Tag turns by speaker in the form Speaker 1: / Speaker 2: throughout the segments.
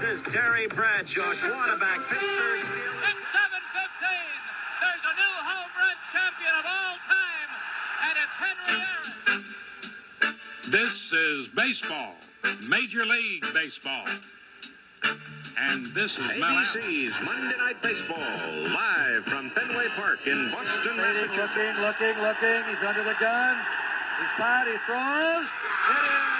Speaker 1: is Terry Bradshaw, quarterback, Pittsburgh Steelers.
Speaker 2: It's 7:15. There's a new home run champion of all time, and it's Henry Aaron.
Speaker 3: This is baseball, Major League Baseball. And this is
Speaker 1: ABC's Monday Night Baseball, live from Fenway Park in Boston, Massachusetts.
Speaker 4: Looking. He's under the gun. He's fired. He throws. It is.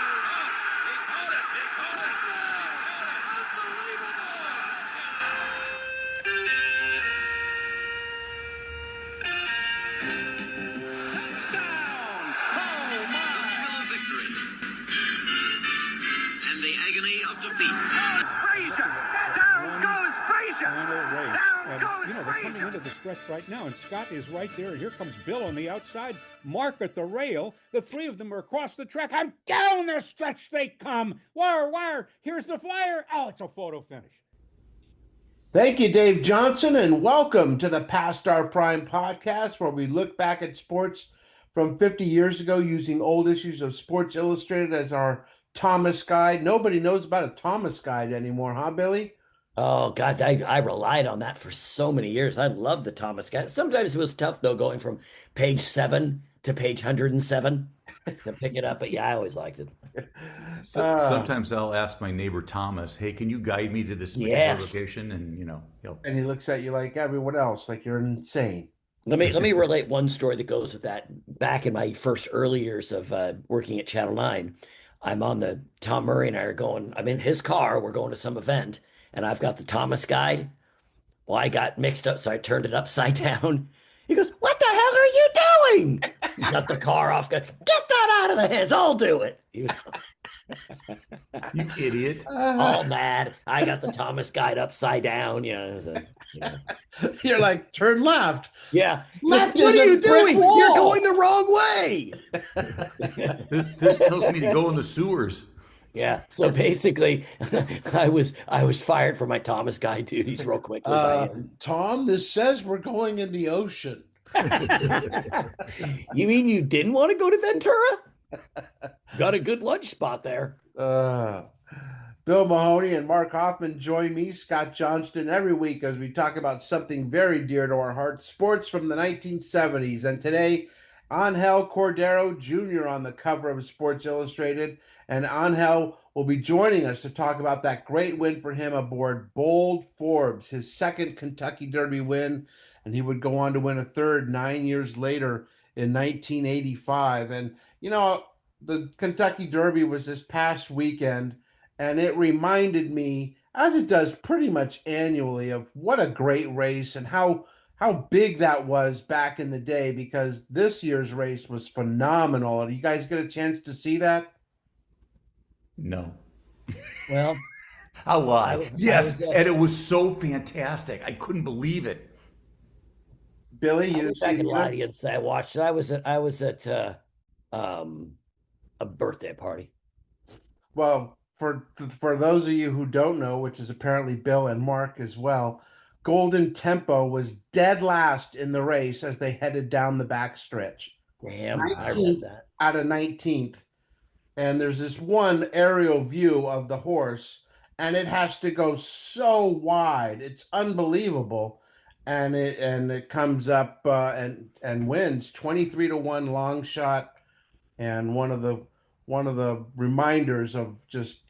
Speaker 5: Right now, and Scott is right there. Here comes Bill on the outside, Mark at the rail. The three of them are across the track, and down the stretch they come. Wire. Here's the flyer. Oh, it's a photo finish.
Speaker 6: Thank you, Dave Johnson, and welcome to the Past Our Prime podcast, where we look back at sports from 50 years ago using old issues of Sports Illustrated as our Thomas Guide. Nobody knows about a Thomas Guide anymore, huh, Billy?
Speaker 7: Oh, God, I relied on that for so many years. I love the Thomas Guide. Sometimes it was tough, though, going from page 7 to page 107 to pick it up. But, yeah, I always liked it.
Speaker 8: Sometimes I'll ask my neighbor Thomas, hey, can you guide me to this particular location? And,
Speaker 6: And he looks at you like everyone else, like you're insane.
Speaker 7: Let me relate one story that goes with that. Back in my first early years of working at Channel 9, I'm on the Tom Murray and I are going, I'm in his car. We're going to some event. And I've got the Thomas Guide. Well, I got mixed up, so I turned it upside down. He goes, what the hell are you doing? Shut the car off. Get that out of the hands. I'll do it.
Speaker 8: You idiot.
Speaker 7: All mad. I got the Thomas Guide upside down. You're
Speaker 6: like, turn left.
Speaker 7: Yeah.
Speaker 6: Left
Speaker 7: what are you doing?
Speaker 6: Wall.
Speaker 7: You're going the wrong way.
Speaker 8: This tells me to go in the sewers.
Speaker 7: Yeah. So basically, I was fired for my Thomas Guide duties real quickly.
Speaker 9: Tom, this says we're going in the ocean.
Speaker 7: You mean you didn't want to go to Ventura? Got a good lunch spot there.
Speaker 6: Bill Mahoney and Mark Hoffman join me, Scott Johnston, every week as we talk about something very dear to our hearts, sports from the 1970s. And today, Angel Cordero Jr. on the cover of Sports Illustrated. And Angel will be joining us to talk about that great win for him aboard Bold Forbes, his second Kentucky Derby win. And he would go on to win a third 9 years later in 1985. And, the Kentucky Derby was this past weekend, and it reminded me, as it does pretty much annually, of what a great race and how big that was back in the day, because this year's race was phenomenal. Did you guys get a chance to see that?
Speaker 8: No.
Speaker 7: Well,
Speaker 8: I'll lie. Yes, and it was so fantastic. I couldn't believe it.
Speaker 6: Billy,
Speaker 7: I can lie to you and say I watched it. I was at a birthday party.
Speaker 6: Well, for those of you who don't know, which is apparently Bill and Mark as well, Golden Tempo was dead last in the race as they headed down the backstretch.
Speaker 7: Damn, I read that.
Speaker 6: Out of 19th. And there's this one aerial view of the horse, and it has to go so wide. It's unbelievable. And it comes up and wins 23-1 long shot, and one of the reminders of just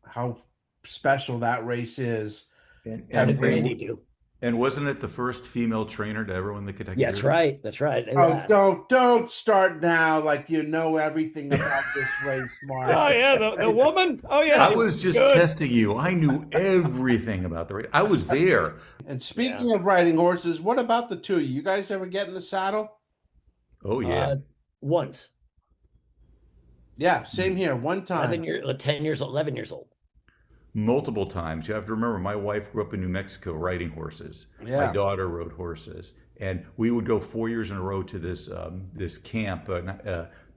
Speaker 6: how special that race is.
Speaker 7: And how did Brandy do?
Speaker 8: And wasn't it the first female trainer to ever win the Kentucky
Speaker 7: Derby? That's right.
Speaker 6: Oh, don't start now like you know everything about this race, Mark.
Speaker 7: Oh yeah, the woman. Oh yeah.
Speaker 8: I was just testing you. I knew everything about the race. I was there.
Speaker 6: And speaking of riding horses, what about the two of you? You guys ever get in the saddle?
Speaker 8: Oh yeah.
Speaker 7: Once.
Speaker 6: Yeah, same here. One time.
Speaker 7: 11 years old.
Speaker 8: Multiple times. You have to remember, my wife grew up in New Mexico riding horses. Yeah. My daughter rode horses, and we would go 4 years in a row to this camp,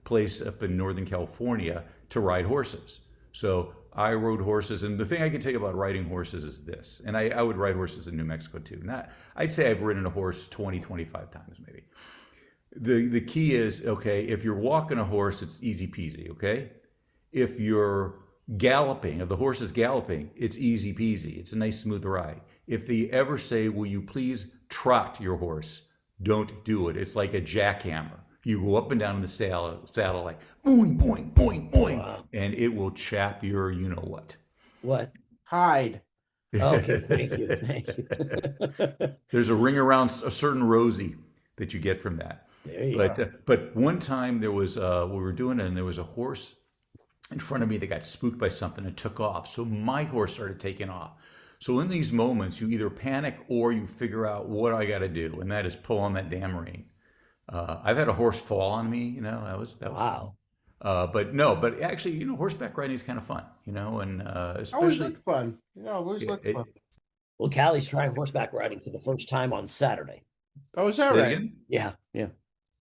Speaker 8: place up in Northern California to ride horses. So I rode horses, and the thing I can tell you about riding horses is this, and I would ride horses in New Mexico too. I'd say I've ridden a horse 20, 25 times maybe. The key is, okay, if you're walking a horse, it's easy peasy, okay? If you're galloping, if the horse is galloping, it's easy peasy. It's a nice smooth ride. If they ever say, will you please trot your horse, don't do it. It's like a jackhammer. You go up and down in the saddle like boing, boing, boing, boing,
Speaker 7: Wow.
Speaker 8: and it will chap your you know what.
Speaker 7: What?
Speaker 6: Hide.
Speaker 7: Okay, thank you. Thank you.
Speaker 8: There's a ring around a certain rosy that you get from that.
Speaker 7: There you go.
Speaker 8: But one time there was, we were doing it and there was a horse in front of me that got spooked by something and took off. So my horse started taking off. So in these moments, you either panic or you figure out what I got to do, and that is pull on that damn rein. I've had a horse fall on me, that was
Speaker 7: Wow.
Speaker 8: but actually, horseback riding is kind of fun, and
Speaker 6: Always
Speaker 8: especially
Speaker 6: looked fun. Always looked fun.
Speaker 7: Well, Callie's trying horseback riding for the first time on Saturday.
Speaker 6: Oh, is that
Speaker 8: Say it
Speaker 6: right?
Speaker 8: again?
Speaker 7: Yeah.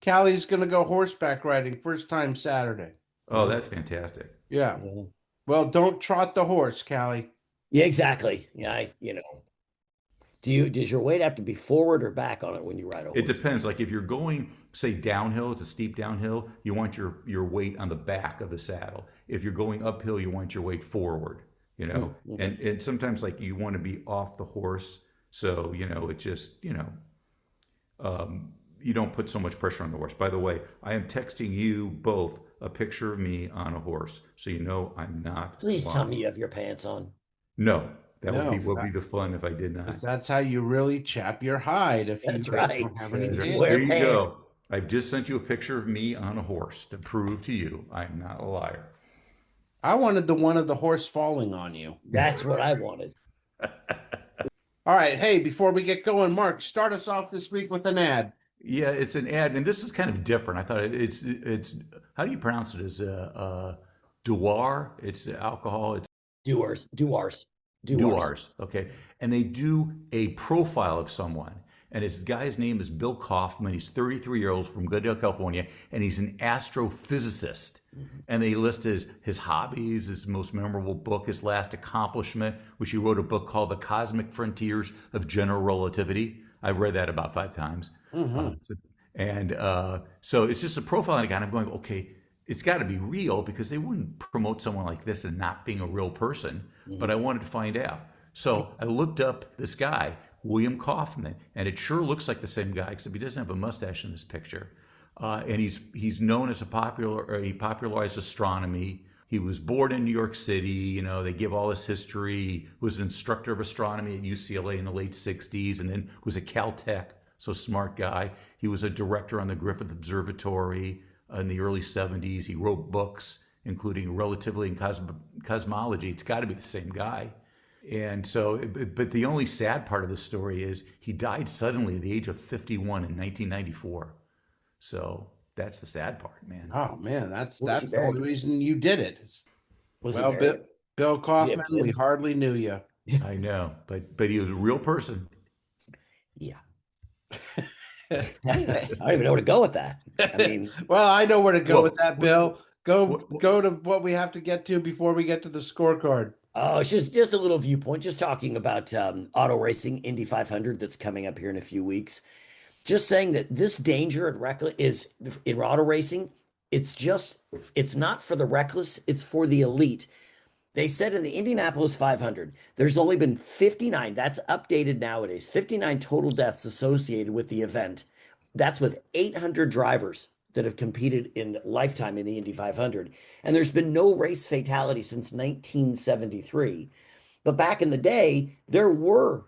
Speaker 6: Callie's going to go horseback riding first time Saturday.
Speaker 8: Oh, that's fantastic.
Speaker 6: Yeah. Well, don't trot the horse, Callie.
Speaker 7: Yeah, exactly. Yeah, does your weight have to be forward or back on it when you ride a horse?
Speaker 8: It depends. Like if you're going, say, downhill, it's a steep downhill, you want your weight on the back of the saddle. If you're going uphill, you want your weight forward,
Speaker 7: Okay.
Speaker 8: and sometimes like you want to be off the horse. So, it just, you don't put so much pressure on the horse. By the way, I am texting you both a picture of me on a horse. So, I'm not.
Speaker 7: Please
Speaker 8: lying.
Speaker 7: tell me you have your pants on.
Speaker 8: No, that
Speaker 6: No,
Speaker 8: would be the fun if I did not.
Speaker 6: That's how you really chap your hide. If
Speaker 7: That's
Speaker 6: you
Speaker 7: right.
Speaker 6: don't have any
Speaker 8: There,
Speaker 6: pants.
Speaker 7: Wear
Speaker 8: there you
Speaker 7: pants.
Speaker 8: go. I've just sent you a picture of me on a horse to prove to you I'm not a liar.
Speaker 6: I wanted the one of the horse falling on you.
Speaker 7: That's what I wanted.
Speaker 6: All right. Hey, before we get going, Mark, start us off this week with an ad.
Speaker 8: Yeah, it's an ad, and this is kind of different. I thought it's how do you pronounce it? Is Duar? It's alcohol. It's
Speaker 7: Duars.
Speaker 8: Okay, and they do a profile of someone, and his guy's name is Bill Kaufman. He's 33 years old from Glendale, California, and he's an astrophysicist. And they list his hobbies, his most memorable book, his last accomplishment, which he wrote a book called The Cosmic Frontiers of General Relativity. I've read that about 5 times. So it's just a profile on a guy, and I'm going, okay, it's got to be real because they wouldn't promote someone like this and not being a real person. But I wanted to find out. So I looked up this guy, William Kaufman, and it sure looks like the same guy, except he doesn't have a mustache in this picture. And he's known as he popularized astronomy. He was born in New York City. They give all his history. He was an instructor of astronomy at UCLA in the late 60s and then was at Caltech, so smart guy. He was a director on the Griffith Observatory in the early 70s. He wrote books, including Relativity and Cosmology. It's got to be the same guy. And so, but the only sad part of the story is he died suddenly at the age of 51 in 1994. So that's the sad part, man.
Speaker 6: Oh man, that's
Speaker 7: Was he
Speaker 6: the only
Speaker 7: buried?
Speaker 6: reason you did it.
Speaker 7: Was
Speaker 6: Well,
Speaker 7: he married?
Speaker 6: Bill Kaufman,
Speaker 7: Yeah,
Speaker 6: we
Speaker 7: yes.
Speaker 6: hardly knew you.
Speaker 8: I know, but he was a real person.
Speaker 7: Yeah. I don't even know where to go with that. I mean,
Speaker 6: Well, I know where to go
Speaker 8: Well,
Speaker 6: with that, Bill. Go
Speaker 8: well-
Speaker 6: to what we have to get to before we get to the scorecard.
Speaker 7: it's just a little viewpoint, just talking about auto racing, Indy 500 that's coming up here in a few weeks. Just saying that this danger at reckless is in auto racing. It's not for the reckless, it's for the elite. They said in the Indianapolis 500, there's only been 59, that's updated nowadays, 59 total deaths associated with the event. That's with 800 drivers that have competed in lifetime in the Indy 500. And there's been no race fatality since 1973. But back in the day, there were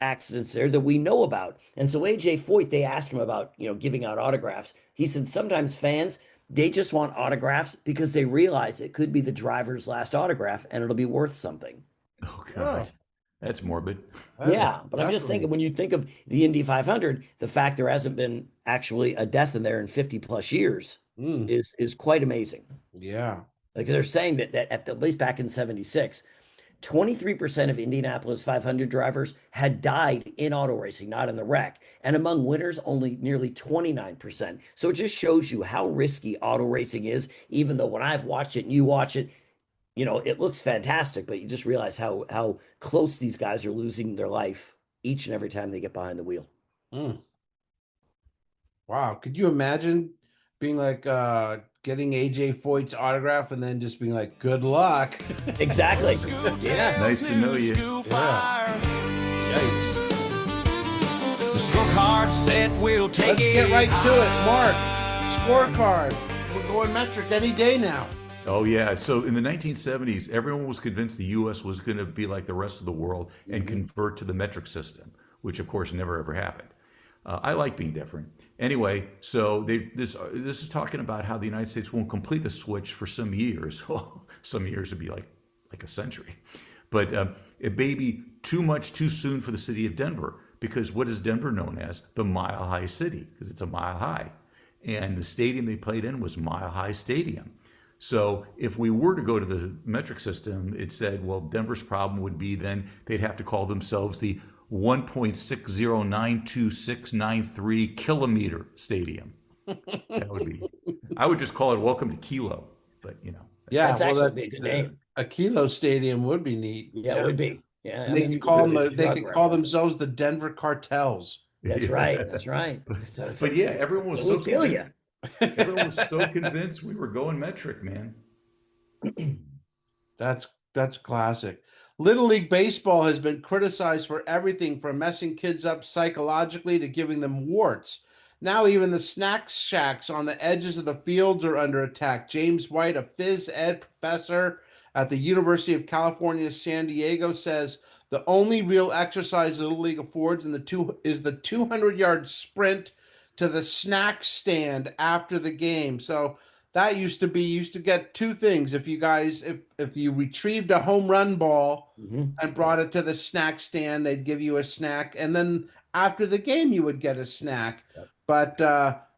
Speaker 7: accidents there that we know about. And so AJ Foyt, they asked him about, giving out autographs. He said sometimes fans, they just want autographs because they realize it could be the driver's last autograph and it'll be worth something.
Speaker 8: Oh God, that's morbid.
Speaker 7: Yeah, but I'm just thinking when you think of the Indy 500, the fact there hasn't been actually a death in there in 50 plus years is quite amazing.
Speaker 6: Yeah.
Speaker 7: Like they're saying that at least back in 76, 23% of Indianapolis 500 drivers had died in auto racing, not in the wreck. And among winners, only nearly 29%. So it just shows you how risky auto racing is, even though when I've watched it and you watch it, it looks fantastic, but you just realize how close these guys are losing their life each and every time they get behind the wheel.
Speaker 6: Wow. Could you imagine being like getting AJ Foyt's autograph and then just being like, "Good luck."
Speaker 7: Exactly. Yes.
Speaker 8: Nice to know you.
Speaker 6: Yikes.
Speaker 10: The scorecard said we'll take
Speaker 6: Let's get right to it, Mark. Scorecard. We're going metric any day now.
Speaker 8: Oh, yeah. So in the 1970s, everyone was convinced the U.S. was going to be like the rest of the world and convert to the metric system, which, of course, never ever happened. I like being different. Anyway, so this is talking about how the United States won't complete the switch for some years. Well, some years would be like a century. But it may be too much too soon for the city of Denver, because what is Denver known as? The Mile High City, because it's a mile high. And the stadium they played in was Mile High Stadium. So if we were to go to the metric system, it said, well, Denver's problem would be then they'd have to call themselves the 1.6092693 kilometer stadium. That would be. I would just call it Welcome to Kilo, but you know.
Speaker 6: Yeah,
Speaker 7: That's actually be a good name.
Speaker 6: A Kilo Stadium would be neat.
Speaker 7: Yeah, it would be. Yeah,
Speaker 6: And they could call themselves the Denver Cartels.
Speaker 7: That's right. That's right.
Speaker 8: But yeah, everyone was so
Speaker 7: kill you.
Speaker 8: Everyone was so convinced we were going metric, man.
Speaker 6: That's classic. Little League Baseball has been criticized for everything from messing kids up psychologically to giving them warts. Now even the snack shacks on the edges of the fields are under attack. James White, a phys ed professor at the University of California, San Diego, says the only real exercise Little League affords is the 200-yard sprint to the snack stand after the game. So that used to get two things. If you retrieved a home run ball and brought it to the snack stand, they'd give you a snack. And then after the game, you would get a snack. Yep. But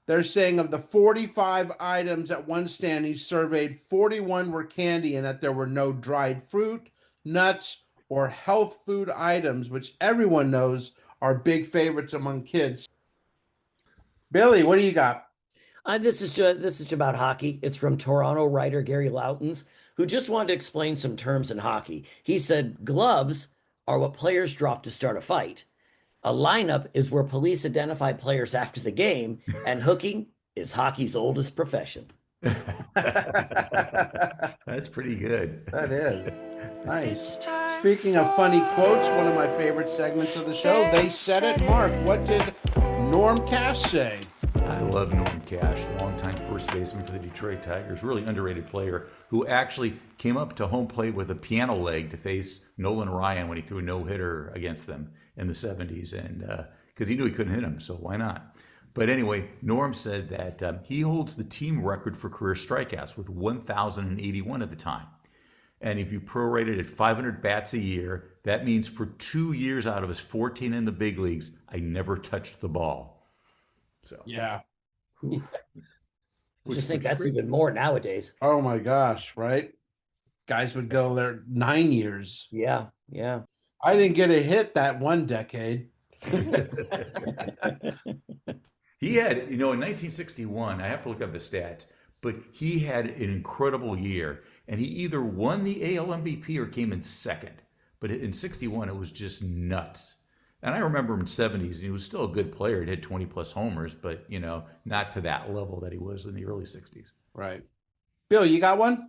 Speaker 6: they're saying of the 45 items at one stand he surveyed, 41 were candy, and that there were no dried fruit, nuts, or health food items, which everyone knows are big favorites among kids. Billy, what do you got?
Speaker 7: This is about hockey. It's from Toronto writer Gary Loutons, who just wanted to explain some terms in hockey. He said gloves are what players drop to start a fight. A lineup is where police identify players after the game, and hooking is hockey's oldest profession.
Speaker 8: That's pretty good.
Speaker 6: That is. Nice. Speaking of funny quotes, one of my favorite segments of the show, They Said It. Mark, what did Norm Cash say?
Speaker 8: I love Norm Cash, longtime first baseman for the Detroit Tigers, really underrated player who actually came up to home plate with a piano leg to face Nolan Ryan when he threw a no-hitter against them in the 70s, and because he knew he couldn't hit him, so why not? But anyway, Norm said that he holds the team record for career strikeouts with 1,081 at the time. And if you prorate it at 500 bats a year, that means for 2 years out of his 14 in the big leagues, I never touched the ball. So
Speaker 6: yeah.
Speaker 7: I just think that's even more nowadays.
Speaker 6: Oh my gosh, right? Guys would go there 9 years.
Speaker 7: Yeah, yeah.
Speaker 6: I didn't get a hit that one decade.
Speaker 8: He had, in 1961, I have to look up the stats, but he had an incredible year, and he either won the AL MVP or came in second. But in 61, it was just nuts. And I remember him in the 70s, and he was still a good player. He had 20-plus homers, but, not to that level that he was in the early 60s.
Speaker 6: Right. Bill, you got one?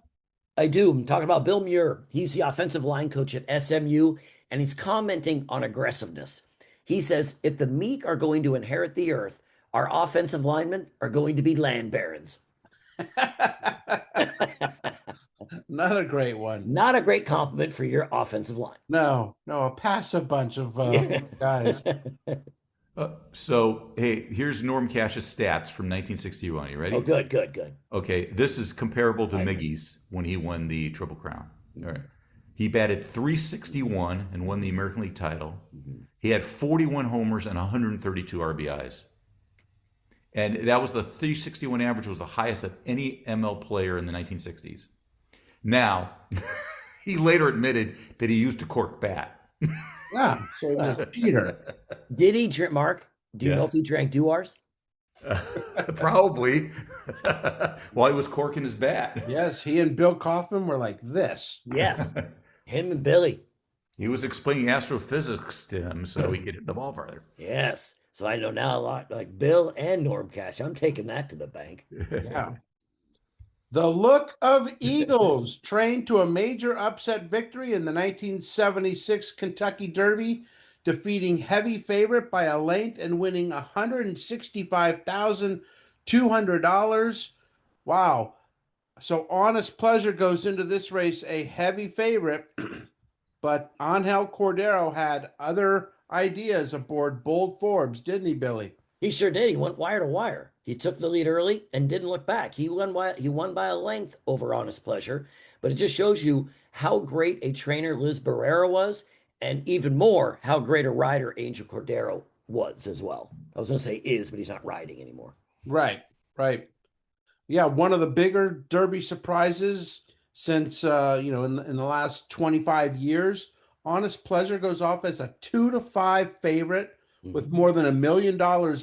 Speaker 7: I do. I'm talking about Bill Muir. He's the offensive line coach at SMU, and he's commenting on aggressiveness. He says, if the meek are going to inherit the earth, our offensive linemen are going to be land barons.
Speaker 6: Another great one.
Speaker 7: Not a great compliment for your offensive line.
Speaker 6: No, a passive bunch of guys.
Speaker 8: So, hey, here's Norm Cash's stats from 1961. You ready?
Speaker 7: Oh, good.
Speaker 8: Okay, this is comparable to Miggy's when he won the Triple Crown. All right. He batted .361 and won the American League title. Mm-hmm. He had 41 homers and 132 RBIs. And that was the .361 average was the highest of any ML player in the 1960s. Now, he later admitted that he used a cork bat.
Speaker 6: Yeah, so he was a cheater.
Speaker 7: Did he drink, Mark? Do you know if he drank Dewars?
Speaker 8: Probably. While he was corking his bat.
Speaker 6: Yes, he and Bill Kaufman were like this.
Speaker 7: Yes, him and Billy.
Speaker 8: He was explaining astrophysics to him so he could hit the ball farther.
Speaker 7: Yes. So I know now a lot like Bill and Norm Cash. I'm taking that to the bank.
Speaker 6: Yeah. The Look of Eagles trained to a major upset victory in the 1976 Kentucky Derby, defeating heavy favorite by a length and winning $165,200. Wow. So Honest Pleasure goes into this race a heavy favorite, but Angel Cordero had other ideas aboard Bold Forbes, didn't he, Billy?
Speaker 7: He sure did. He went wire to wire. He took the lead early and didn't look back. He won by a length over Honest Pleasure, but it just shows you how great a trainer Liz Barrera was, and even more how great a rider Angel Cordero was as well. I was going to say is, but he's not riding anymore.
Speaker 6: Right. Yeah, one of the bigger Derby surprises since in the last 25 years. Honest Pleasure goes off as a 2-5 favorite with more than $1 million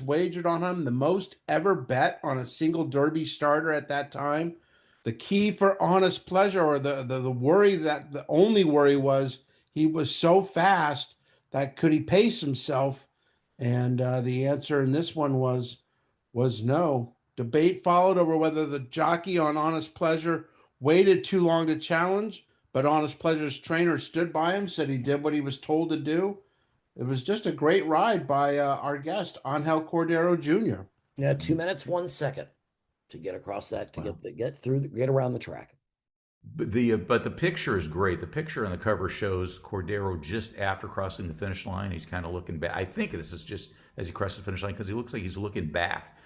Speaker 6: wagered on him, the most ever bet on a single Derby starter at that time. The key for Honest Pleasure, or the worry, that the only worry was he was so fast that could he pace himself? And the answer in this one was no. Debate followed over whether the jockey on Honest Pleasure waited too long to challenge, but Honest Pleasure's trainer stood by him, said he did what he was told to do. It was just a great ride by our guest, Angel Cordero Jr.
Speaker 7: Yeah, 2 minutes, 1 second to get across that, to get around the track.
Speaker 8: But the picture is great. The picture on the cover shows Cordero just after crossing the finish line. He's kind of looking back. I think this is just as he crosses the finish line because he looks like he's looking back.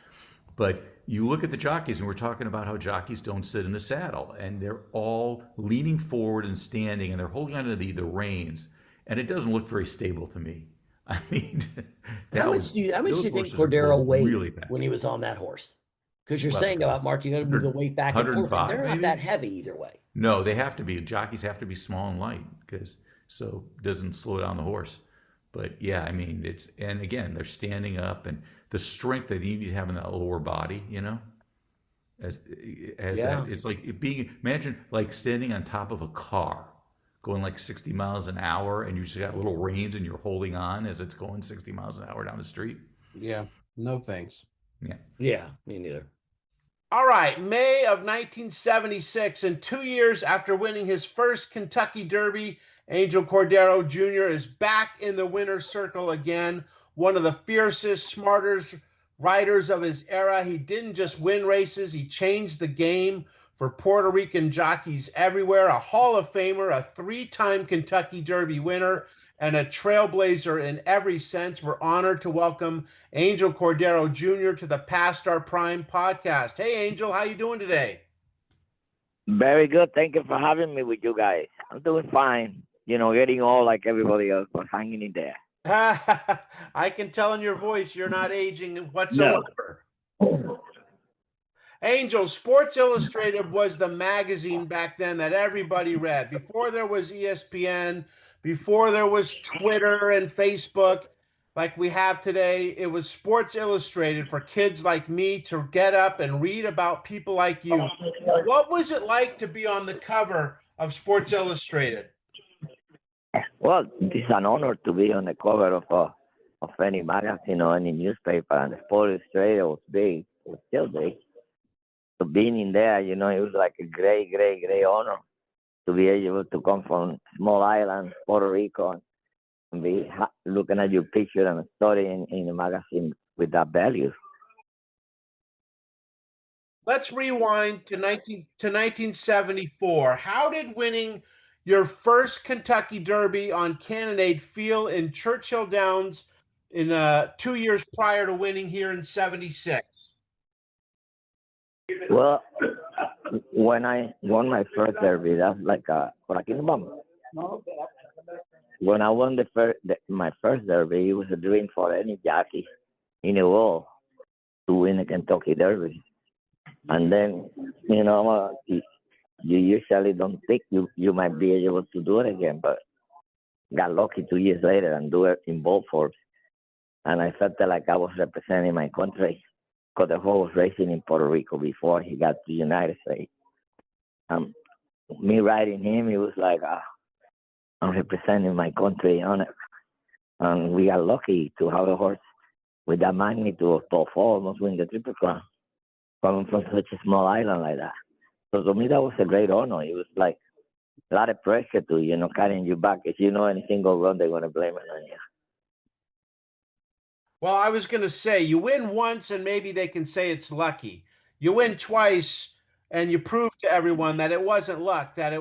Speaker 8: But you look at the jockeys, and we're talking about how jockeys don't sit in the saddle, and they're all leaning forward and standing, and they're holding onto the reins, and it doesn't look very stable to me. I mean,
Speaker 7: how much do you think Cordero weighed when he was on that horse? Because you're saying about Mark, you got to move the weight back and forth. But they're not that heavy either way.
Speaker 8: No, they have to be. Jockeys have to be small and light so it doesn't slow down the horse. But yeah, I mean, and again, they're standing up, and the strength that you need to have in that lower body, that it's like imagine like standing on top of a car going like 60 miles an hour, and you just got little reins and you're holding on as it's going 60 miles an hour down the street.
Speaker 6: Yeah, no thanks.
Speaker 7: Yeah, me neither.
Speaker 6: All right, May of 1976, and 2 years after winning his first Kentucky Derby, Angel Cordero Jr. is back in the winner's circle again. One of the fiercest, smartest riders of his era. He didn't just win races, he changed the game for Puerto Rican jockeys everywhere. A Hall of Famer, a 3-time Kentucky Derby winner, and a trailblazer in every sense. We're honored to welcome Angel Cordero Jr. to the Past Our Prime podcast. Hey, Angel, how you doing today?
Speaker 11: Very good. Thank you for having me with you guys. I'm doing fine. Getting old like everybody else, but hanging in there.
Speaker 6: I can tell in your voice you're not aging whatsoever. No. Angel, Sports Illustrated was the magazine back then that everybody read. Before there was ESPN, before there was Twitter and Facebook like we have today, it was Sports Illustrated for kids like me to get up and read about people like you. What was it like to be on the cover of Sports Illustrated?
Speaker 11: Well, it's an honor to be on the cover of any magazine or any newspaper, and Sports Illustrated was big. It was still big. So being in there, it was like a great, great, great honor to be able to come from small island, Puerto Rico, and be looking at your picture and a story in a magazine with that value.
Speaker 6: Let's rewind to 1974. How did winning your first Kentucky Derby on Cannonade feel in Churchill Downs in 2 years prior to winning here in 76?
Speaker 11: Well, when I won my first Derby, that's like for a kingdom. When I won my first Derby, it was a dream for any jockey in the world to win a Kentucky Derby. And then, you usually don't think you might be able to do it again, but got lucky 2 years later and do it in Bold Forbes. And I felt like I was representing my country, because the horse was racing in Puerto Rico before he got to the United States. Me riding him, it was like, I'm representing my country on it. And we got lucky to have a horse with that magnitude of Bold Forbes almost win the Triple Crown, coming from such a small island like that. So to me, that was a great honor. It was like a lot of pressure to, carrying you back. If anything go wrong, they're going to blame it on you.
Speaker 6: Well, I was going to say, you win once and maybe they can say it's lucky. You win twice and you prove to everyone that it wasn't luck, that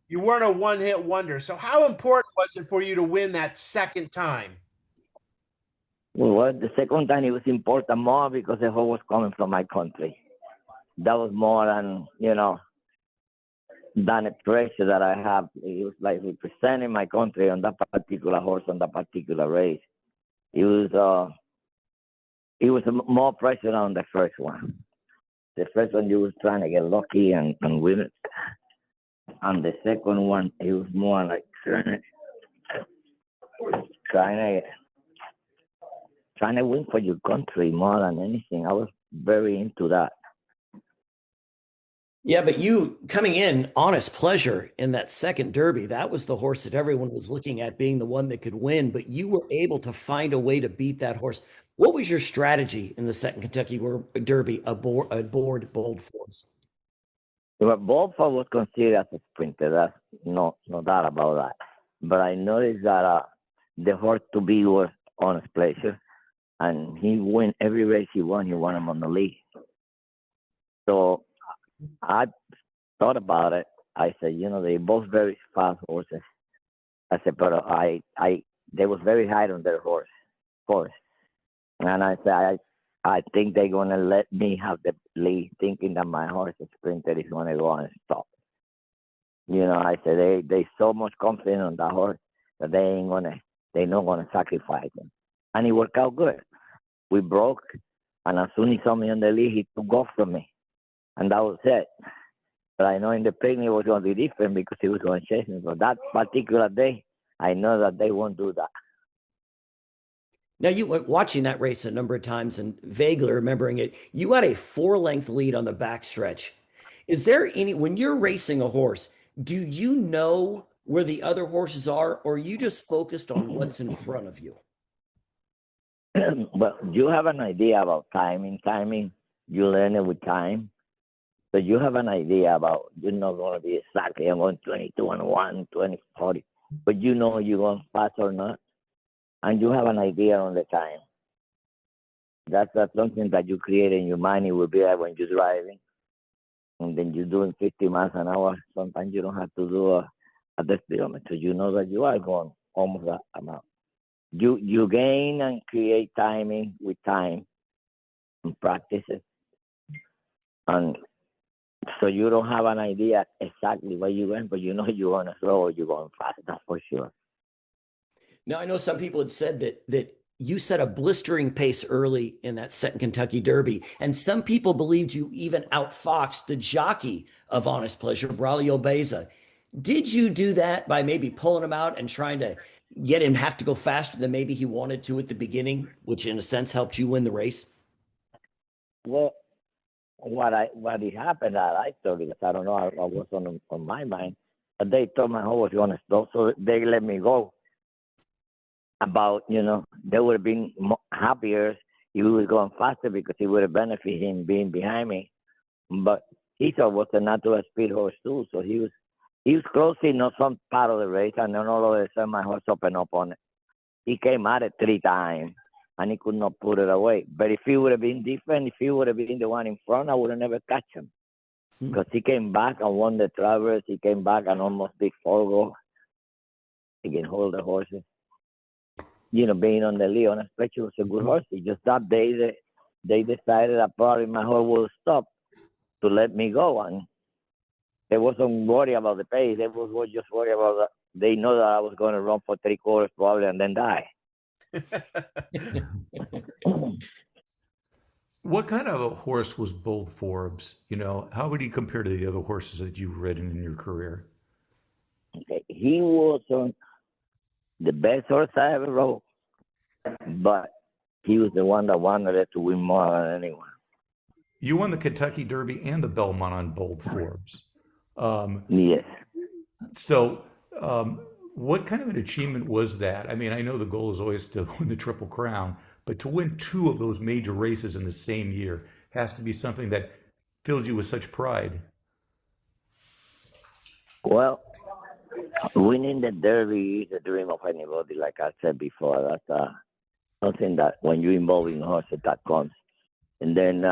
Speaker 6: you weren't a one-hit wonder. So how important was it for you to win that second time?
Speaker 11: Well, the second time it was important more because the horse was coming from my country. That was more than, than the pressure that I have. It was like representing my country on that particular horse, on that particular race. It was more pressure on the first one. The first one, you was trying to get lucky and win it. And the second one, it was more like trying to win for your country more than anything. I was very into that.
Speaker 7: Yeah, but you coming in, Honest Pleasure, in that second Derby, that was the horse that everyone was looking at being the one that could win, but you were able to find a way to beat that horse. What was your strategy in the second Kentucky Derby aboard Bold Forbes?
Speaker 11: Well, Bold Forbes was considered as a sprinter. That's no doubt about that. But I noticed that the horse to be was Honest Pleasure, and he won every race he won. He won him on the lead. So I thought about it. I said, they're both very fast horses. I said, but they was very high on their horse. And I said, I think they're going to let me have the lead, thinking that my horse, the sprinter, is going to go and stop. I said, they so much confidence on that horse that they're not going to sacrifice him. And it worked out good. We broke, and as soon as he saw me on the lead, he took off from me. And that was it. But I know in the picnic it was going to be different because he was going to chase me. So that particular day, I know that they won't do that.
Speaker 7: Now, you were watching that race a number of times and vaguely remembering it. You had a 4-length lead on the backstretch. Is there when you're racing a horse, do you know where the other horses are, or are you just focused on what's in front of you?
Speaker 11: Well, you have an idea about timing. Timing, you learn it with time. So you have an idea about, you're not going to be exactly, I'm going 22 and 1, 20, 40. But you're going fast or not. And you have an idea on the time. That's something that you create in your mind. It will be like when you're driving. And then you're doing 50 miles an hour. Sometimes you don't have to do a speedometer. You know that you are going almost that amount. You gain and create timing with time and practices. And so you don't have an idea exactly where you're going, but you're going slow or you're going fast. That's for sure.
Speaker 7: Now, I know some people had said that you set a blistering pace early in that second Kentucky Derby, and some people believed you even outfoxed the jockey of Honest Pleasure, Braulio Beza. Did you do that by maybe pulling him out and trying to get him have to go faster than maybe he wanted to at the beginning, which in a sense helped you win the race?
Speaker 11: Well, what happened that I thought, because I don't know, I was on my mind, but they told my horse was going to stop, so they let me go. About, they would have been happier if he was going faster because it would have benefited him being behind me. But he thought was a natural speed horse too, so he was closing on some part of the race, and then all of a sudden my horse opened up on it. He came at it 3 times, and he could not put it away. But if he would have been different, if he would have been the one in front, I would have never catch him. Because he came back and won the Travers. He came back and almost big 4-go. He can hold the horses. Being on the lead, Honest Pleasure was a good horse. It's just that day they decided that probably my horse will stop to let me go. And they wasn't worried about the pace. They was just worried about that. They know that I was going to run for 3/4 probably and then die.
Speaker 8: What kind of a horse was Bold Forbes? How would he compare to the other horses that you've ridden in your career?
Speaker 11: Okay. He was the best horse I ever rode, but he was the one that wanted to win more than anyone.
Speaker 8: You won the Kentucky Derby and the Belmont on Bold Forbes.
Speaker 11: Yes.
Speaker 8: So what kind of an achievement was that? I mean, I know the goal is always to win the Triple Crown, but to win 2 of those major races in the same year has to be something that filled you with such pride.
Speaker 11: Well, winning the Derby is a dream of anybody, like I said before. That's something that when you're involved in horses, that comes. And then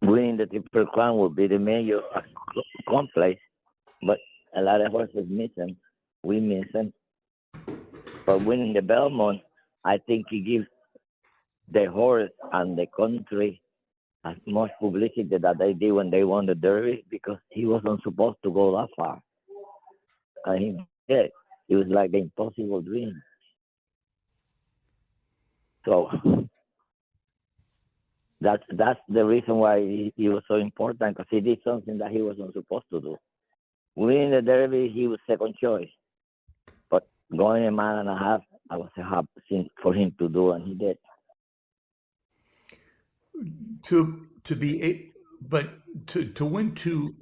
Speaker 11: winning the Triple Crown will be the major complex, but a lot of horses miss them. We miss them. But winning the Belmont, I think it gives the horse and the country as much publicity that they did when they won the Derby, because he wasn't supposed to go that far. And he did. It was like the impossible dream. So that's the reason why he was so important, because he did something that he wasn't supposed to do. Winning the Derby, he was second choice. But going a mile and a half, I was happy for him to do, and he did.
Speaker 8: To win two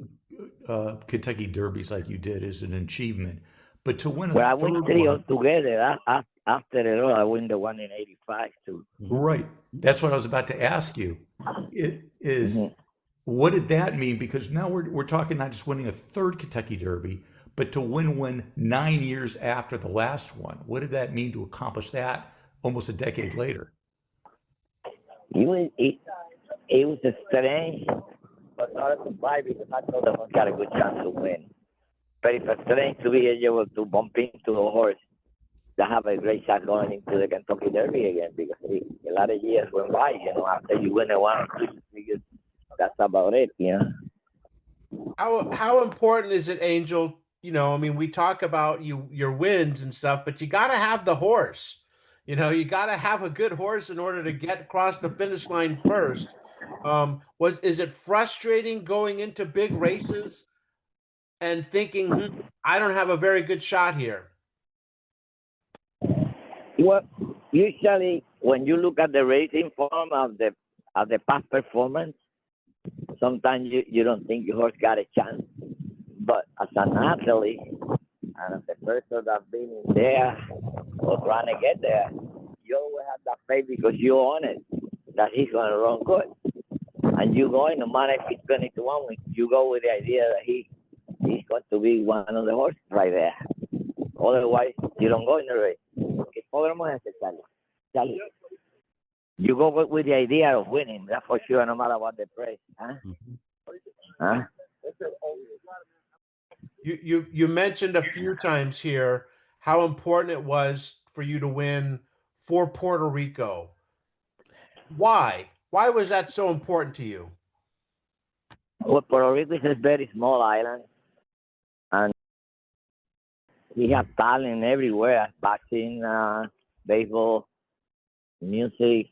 Speaker 8: Kentucky Derbies like you did is an achievement. But to win a
Speaker 11: I
Speaker 8: third
Speaker 11: win three
Speaker 8: one,
Speaker 11: altogether. After it all, I win the one in '85 too.
Speaker 8: right? That's what I was about to ask you. It is. What did that mean? Because now we're talking not just winning a third Kentucky Derby, but to win 9 years after the last one. What did that mean to accomplish that almost a decade later?
Speaker 11: It was a strange, but not a surprise, because I thought I got a good chance to win. But it's strange to be able to bump into a horse that have a great shot going into the Kentucky Derby again, because a lot of years went by, after you win a one or two, you that's about it,
Speaker 6: How important is it, Angel? We talk about your wins and stuff, but you got to have the horse. You got to have a good horse in order to get across the finish line first. Is it frustrating going into big races and thinking, I don't have a very good shot here?
Speaker 11: Well, usually when you look at the racing form of the past performance, sometimes you don't think your horse got a chance. But as an athlete and as a person that's been in there or trying to get there, you always have that faith, because you own it, that he's going to run good. And you go in, no matter if it's 20 to 1, you go with the idea that he's going to be one of the horses right there. Otherwise, you don't go in the race. Okay, podemos hacer, Charlie. You go with the idea of winning, that's for sure, no matter what the price. Huh?
Speaker 6: You mentioned a few times here how important it was for you to win for Puerto Rico. Why? Why was that so important to you?
Speaker 11: Well, Puerto Rico is a very small island, and we have talent everywhere: boxing, baseball, music,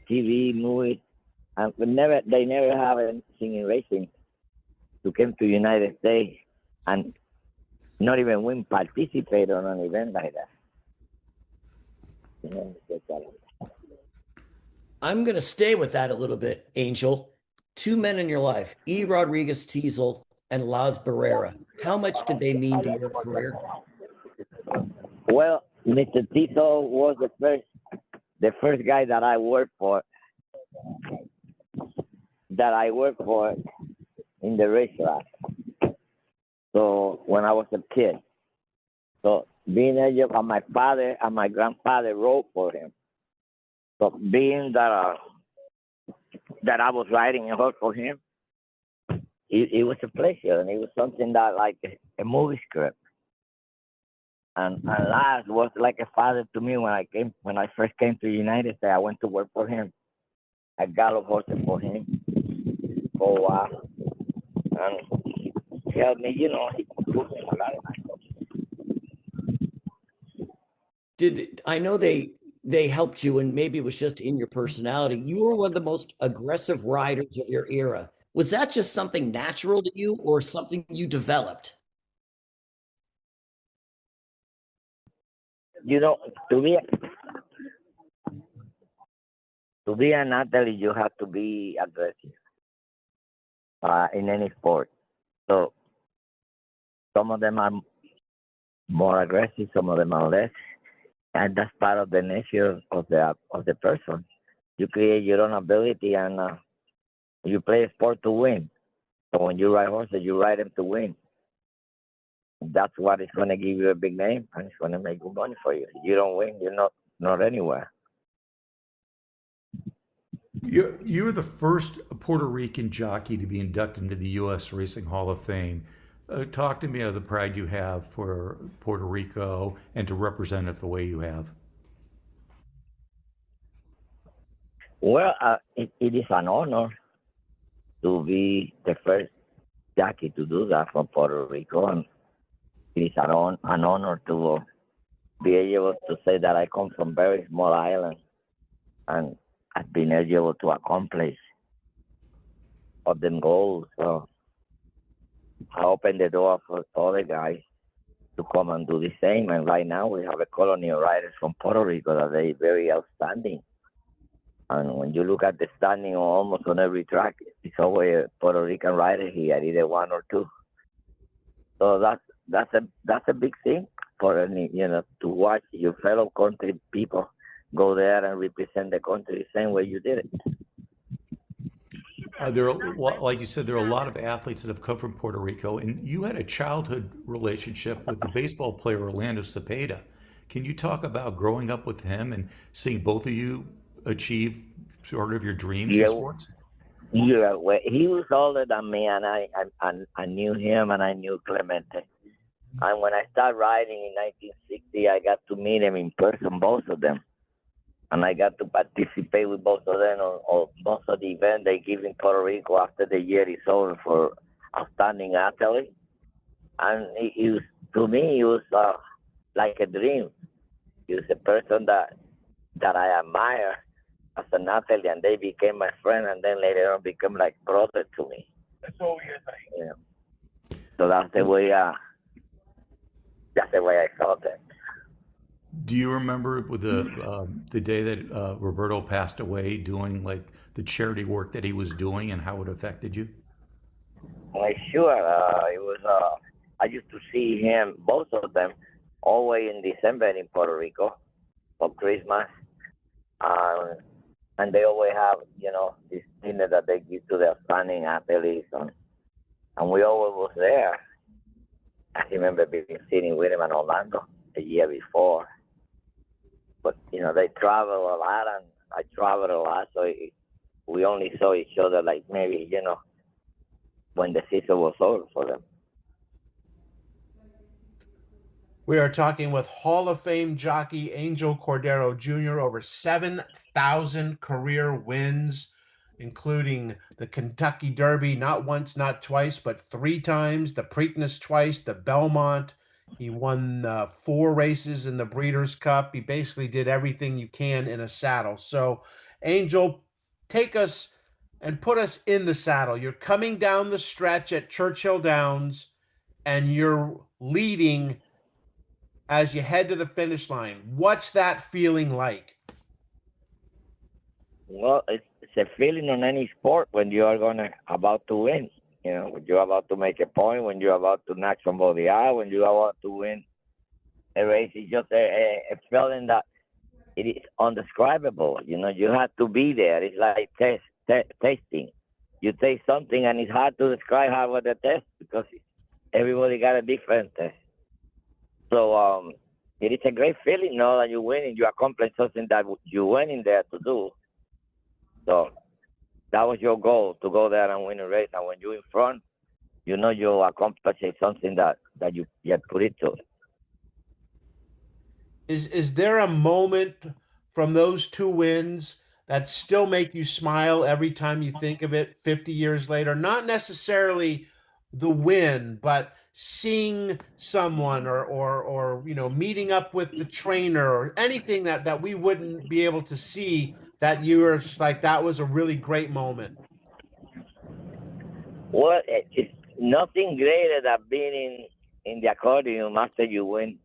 Speaker 11: TV, movies, and they never have anything in racing to come to the United States and not even participate on an event like that.
Speaker 7: I'm going to stay with that a little bit, Angel. Two men in your life, E. Rodriguez Teasel and Laz Barrera. How much did they mean to your career?
Speaker 11: Well, Mr. Teasel was the first guy that I worked for in the racetrack. So when I was a kid, so being able, and my father and my grandfather rode for him. So being that I was riding a horse for him, it was a pleasure, and it was something that like a movie script. And Laz was like a father to me when I first came to the United States. I went to work for him. I galloped horses for him for a while, and he helped me. He put me in a lot of my horses.
Speaker 7: I know they helped you, and maybe it was just in your personality. You were one of the most aggressive riders of your era. Was that just something natural to you, or something you developed?
Speaker 11: To be an athlete, you have to be aggressive in any sport. So some of them are more aggressive, some of them are less, and that's part of the nature of the person. You create your own ability, and you play a sport to win. So when you ride horses, you ride them to win. That's what is going to give you a big name and it's going to make good money for you. If you don't win, you're not anywhere.
Speaker 8: You're the first Puerto Rican jockey to be inducted into the U.S. Racing Hall of Fame. Talk to me of the pride you have for Puerto Rico and to represent it the way you have.
Speaker 11: Well, it is an honor to be the first jockey to do that from Puerto Rico, and it is an honor to be able to say that I come from very small island and I've been able to accomplish all them goals. So I opened the door for other guys to come and do the same. And right now we have a colony of riders from Puerto Rico that are very outstanding. And when you look at the standing almost on every track, it's always a Puerto Rican rider here, either one or two. So that's a big thing for any, to watch your fellow country people go there and represent the country the same way you did it.
Speaker 8: Like you said, there are a lot of athletes that have come from Puerto Rico, and you had a childhood relationship with the baseball player Orlando Cepeda. Can you talk about growing up with him and seeing both of you achieve sort of your dreams in sports?
Speaker 11: Yeah, well, he was older than me, and I knew him, and I knew Clemente. And when I started riding in 1960, I got to meet him in person, both of them. And I got to participate with both of them on most of the events they give in Puerto Rico after the year is over for outstanding athlete. And to me, he was like a dream. He was a person that I admire as an athlete, and they became my friend, and then later on became like brother to me. That's all you're saying. Yeah. So that's the way I felt it.
Speaker 8: Do you remember with the day that Roberto passed away, doing like the charity work that he was doing and how it affected you?
Speaker 11: Well, sure. It was. I used to see him, both of them, always in December in Puerto Rico for Christmas, and they always have, this dinner that they give to the outstanding athletes, and we always was there. I remember being sitting with him in Orlando the year before. But, they travel a lot, and I traveled a lot, so we only saw each other like maybe, when the season was over for them.
Speaker 6: We are talking with Hall of Fame jockey Angel Cordero Jr. Over 7,000 career wins, including the Kentucky Derby, not once, not twice, but 3 times, the Preakness twice, the Belmont. He won 4 races in the Breeders' Cup. He basically did everything you can in a saddle. So, Angel, take us and put us in the saddle. You're coming down the stretch at Churchill Downs, and you're leading as you head to the finish line. What's that feeling like?
Speaker 11: Well, it's a feeling on any sport when you are about to win. When you're about to make a point, when you're about to knock somebody out, when you're about to win a race, it's just a feeling that it is undescribable. You have to be there. It's like tasting. You taste something, and it's hard to describe how was the test because everybody got a different test. So it is a great feeling now that you win and you accomplish something that you went in there to do. So that was your goal, to go there and win a race. And when you're in front, you accomplish something that you had put into it.
Speaker 6: Is there a moment from those 2 wins that still make you smile every time you think of it 50 years later? Not necessarily the win, but seeing someone or meeting up with the trainer or anything that we wouldn't be able to see, that you were like, that was a really great moment.
Speaker 11: Well, it's nothing greater than being in the accordion after you win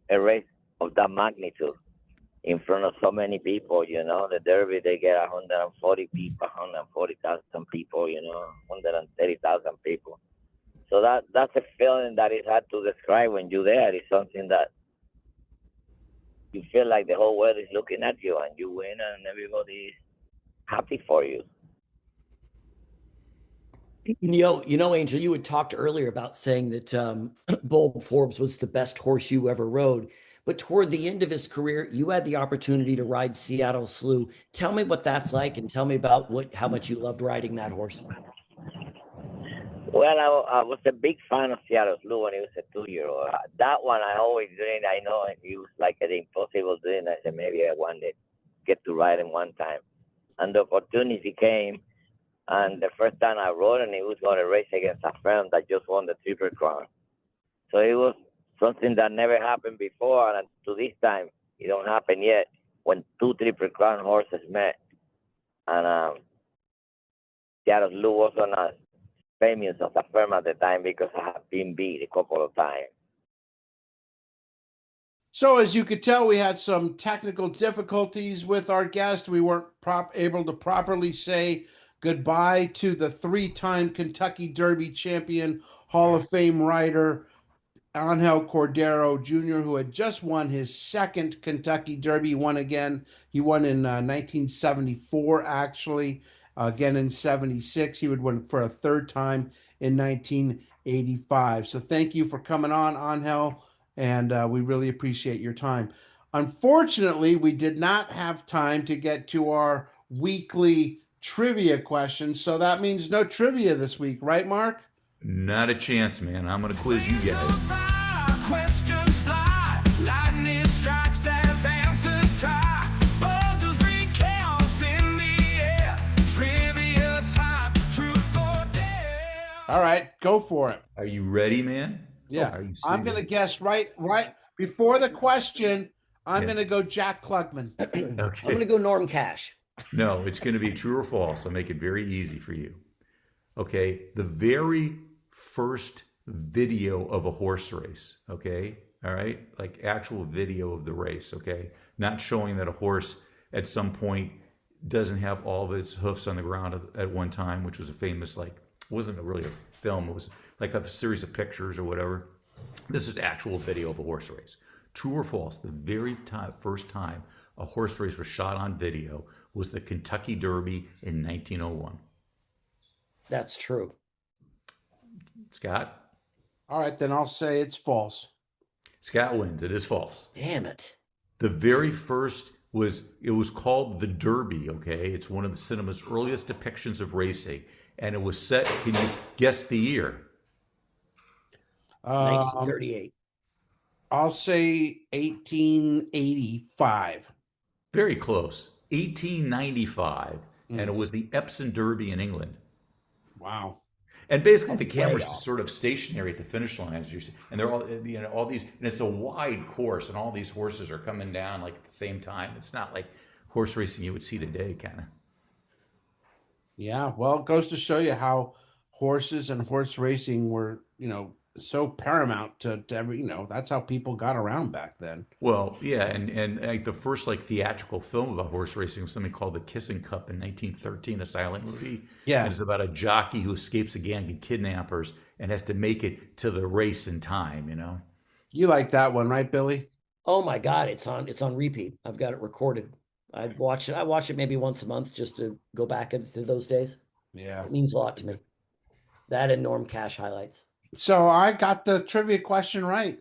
Speaker 11: a race of that magnitude in front of so many people. The Derby, they get 140 people, 140,000 people, 130,000 people. So that's a feeling that is hard to describe when you're there. It's something that you feel like the whole world is looking at you, and you win, and everybody is happy for you.
Speaker 7: Angel, you had talked earlier about saying that Bold Forbes was the best horse you ever rode. But toward the end of his career, you had the opportunity to ride Seattle Slew. Tell me what that's like, and tell me about how much you loved riding that horse.
Speaker 11: Well, I was a big fan of Seattle Slew when he was a 2-year-old. That one I always dreamed. I know he was like an impossible dream. I said maybe I one day get to ride him one time. And the opportunity came. And the first time I rode him, he was going to race against a firm that just won the Triple Crown. So it was something that never happened before. And to this time, it don't happen yet when 2 Triple Crown horses met. And Seattle Slew was on a famous as a firm at the time because I have been beat a couple of times.
Speaker 6: So as you could tell, we had some technical difficulties with our guest. We weren't able to properly say goodbye to the 3-time Kentucky Derby champion, Hall of Fame rider, Angel Cordero Jr., who had just won his 2nd Kentucky Derby. He won again. He won in 1974, actually. Again in 76. He would win for a 3rd time in 1985. So thank you for coming on, Angel, and we really appreciate your time. Unfortunately, we did not have time to get to our weekly trivia questions, so that means no trivia this week, right, Mark?
Speaker 8: Not a chance, man. I'm going to quiz you guys.
Speaker 10: Questions fly, lightning strikes as answers try. Buzzers wreak chaos in the air. Trivia time, truth or dare.
Speaker 6: All right, go for it.
Speaker 8: Are you ready, man?
Speaker 6: Yeah, I'm going to guess right before the question. I'm going to go Jack Klugman.
Speaker 8: Okay.
Speaker 7: I'm going to go Norm Cash.
Speaker 8: No, it's going to be true or false. I'll make it very easy for you. Okay, the very first video of a horse race, okay? All right? Like actual video of the race, okay? Not showing that a horse at some point doesn't have all of its hoofs on the ground at one time, which was a famous, like, it wasn't really a film. It was like a series of pictures or whatever. This is actual video of a horse race. True or false, the very first time a horse race was shot on video was the Kentucky Derby in 1901.
Speaker 7: That's true.
Speaker 8: Scott?
Speaker 6: All right, then I'll say it's false.
Speaker 8: Scott wins. It is false.
Speaker 7: Damn it.
Speaker 8: The very first was called the Derby, okay? It's one of the cinema's earliest depictions of racing. And it was set, can you guess the year?
Speaker 7: 1938.
Speaker 6: I'll say 1885.
Speaker 8: Very close. 1895. And it was the Epsom Derby in England.
Speaker 6: Wow.
Speaker 8: And basically, the camera's just sort of stationary at the finish line, as you see, and they're all, all these, and it's a wide course, and all these horses are coming down like at the same time. It's not like horse racing you would see today, kind of.
Speaker 6: Yeah, well, it goes to show you how horses and horse racing were, so paramount to every, that's how people got around back then.
Speaker 8: Well, yeah, and like the first theatrical film about horse racing was something called The Kissing Cup in 1913, a silent movie.
Speaker 6: Yeah.
Speaker 8: And it's about a jockey who escapes a gang of kidnappers and has to make it to the race in time,
Speaker 6: You like that one, right, Billy?
Speaker 7: Oh my God, it's on repeat. I've got it recorded. I watch it maybe once a month just to go back into those days.
Speaker 6: Yeah.
Speaker 7: It means a lot to me. That and Norm Cash highlights.
Speaker 6: So I got the trivia question right.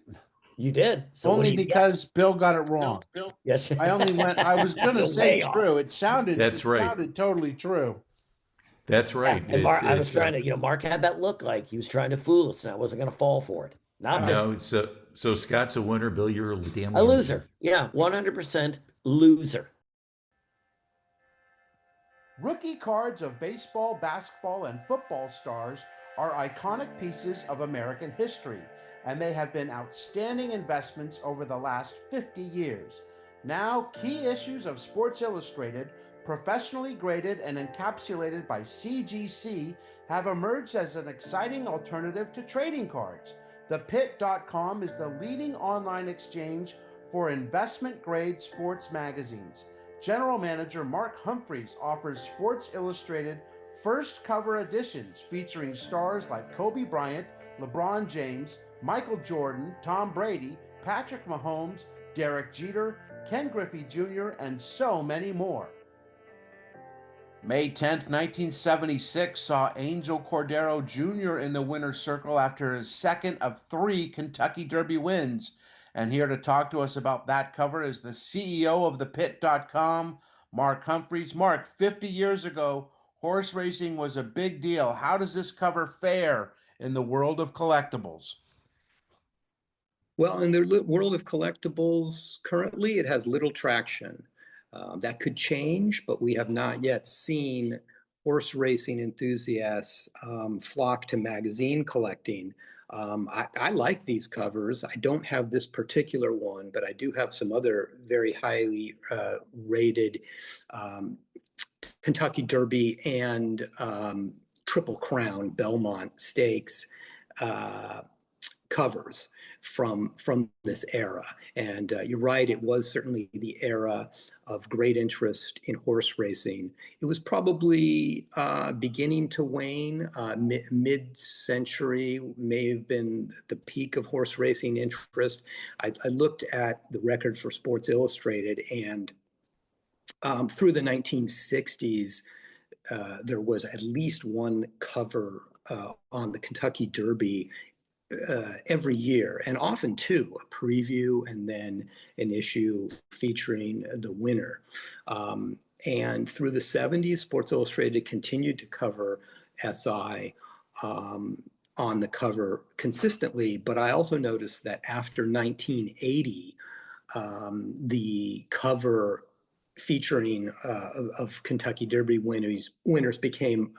Speaker 7: You did. So
Speaker 6: only because Bill got it wrong.
Speaker 7: Bill? Yes.
Speaker 6: I was going to say true. It sounded totally true.
Speaker 8: That's right.
Speaker 7: Yeah, and I was trying to, Mark had that look like he was trying to fool us, and I wasn't going to fall for it. Not this.
Speaker 8: No, so Scott's a winner. Bill, you're a damn
Speaker 7: a loser. Yeah, 100% loser.
Speaker 6: Rookie cards of baseball, basketball, and football stars are iconic pieces of American history, and they have been outstanding investments over the last 50 years. Now, key issues of Sports Illustrated, professionally graded and encapsulated by CGC, have emerged as an exciting alternative to trading cards. ThePit.com is the leading online exchange for investment-grade sports magazines. General Manager Mark Humphreys offers Sports Illustrated first cover editions featuring stars like Kobe Bryant, LeBron James, Michael Jordan, Tom Brady, Patrick Mahomes, Derek Jeter, Ken Griffey Jr., and so many more. May 10th, 1976 saw Angel Cordero Jr. in the winner's circle after his second of 3 Kentucky Derby wins. And here to talk to us about that cover is the CEO of thepit.com, Mark Humphreys. Mark, 50 years ago, horse racing was a big deal. How does this cover fare in the world of collectibles?
Speaker 12: Well, in the world of collectibles, currently it has little traction. That could change, but we have not yet seen horse racing enthusiasts flock to magazine collecting. I like these covers. I don't have this particular one, but I do have some other very highly rated Kentucky Derby and Triple Crown Belmont Stakes covers from this era. And you're right, it was certainly the era of great interest in horse racing. It was probably beginning to wane. Mid-century may have been the peak of horse racing interest. I looked at the record for Sports Illustrated, and through the 1960s, there was at least one cover on the Kentucky Derby every year, and often two, a preview and then an issue featuring the winner. And through the 70s, Sports Illustrated continued to cover SI on the cover consistently. But I also noticed that after 1980, the cover featuring of Kentucky Derby winners became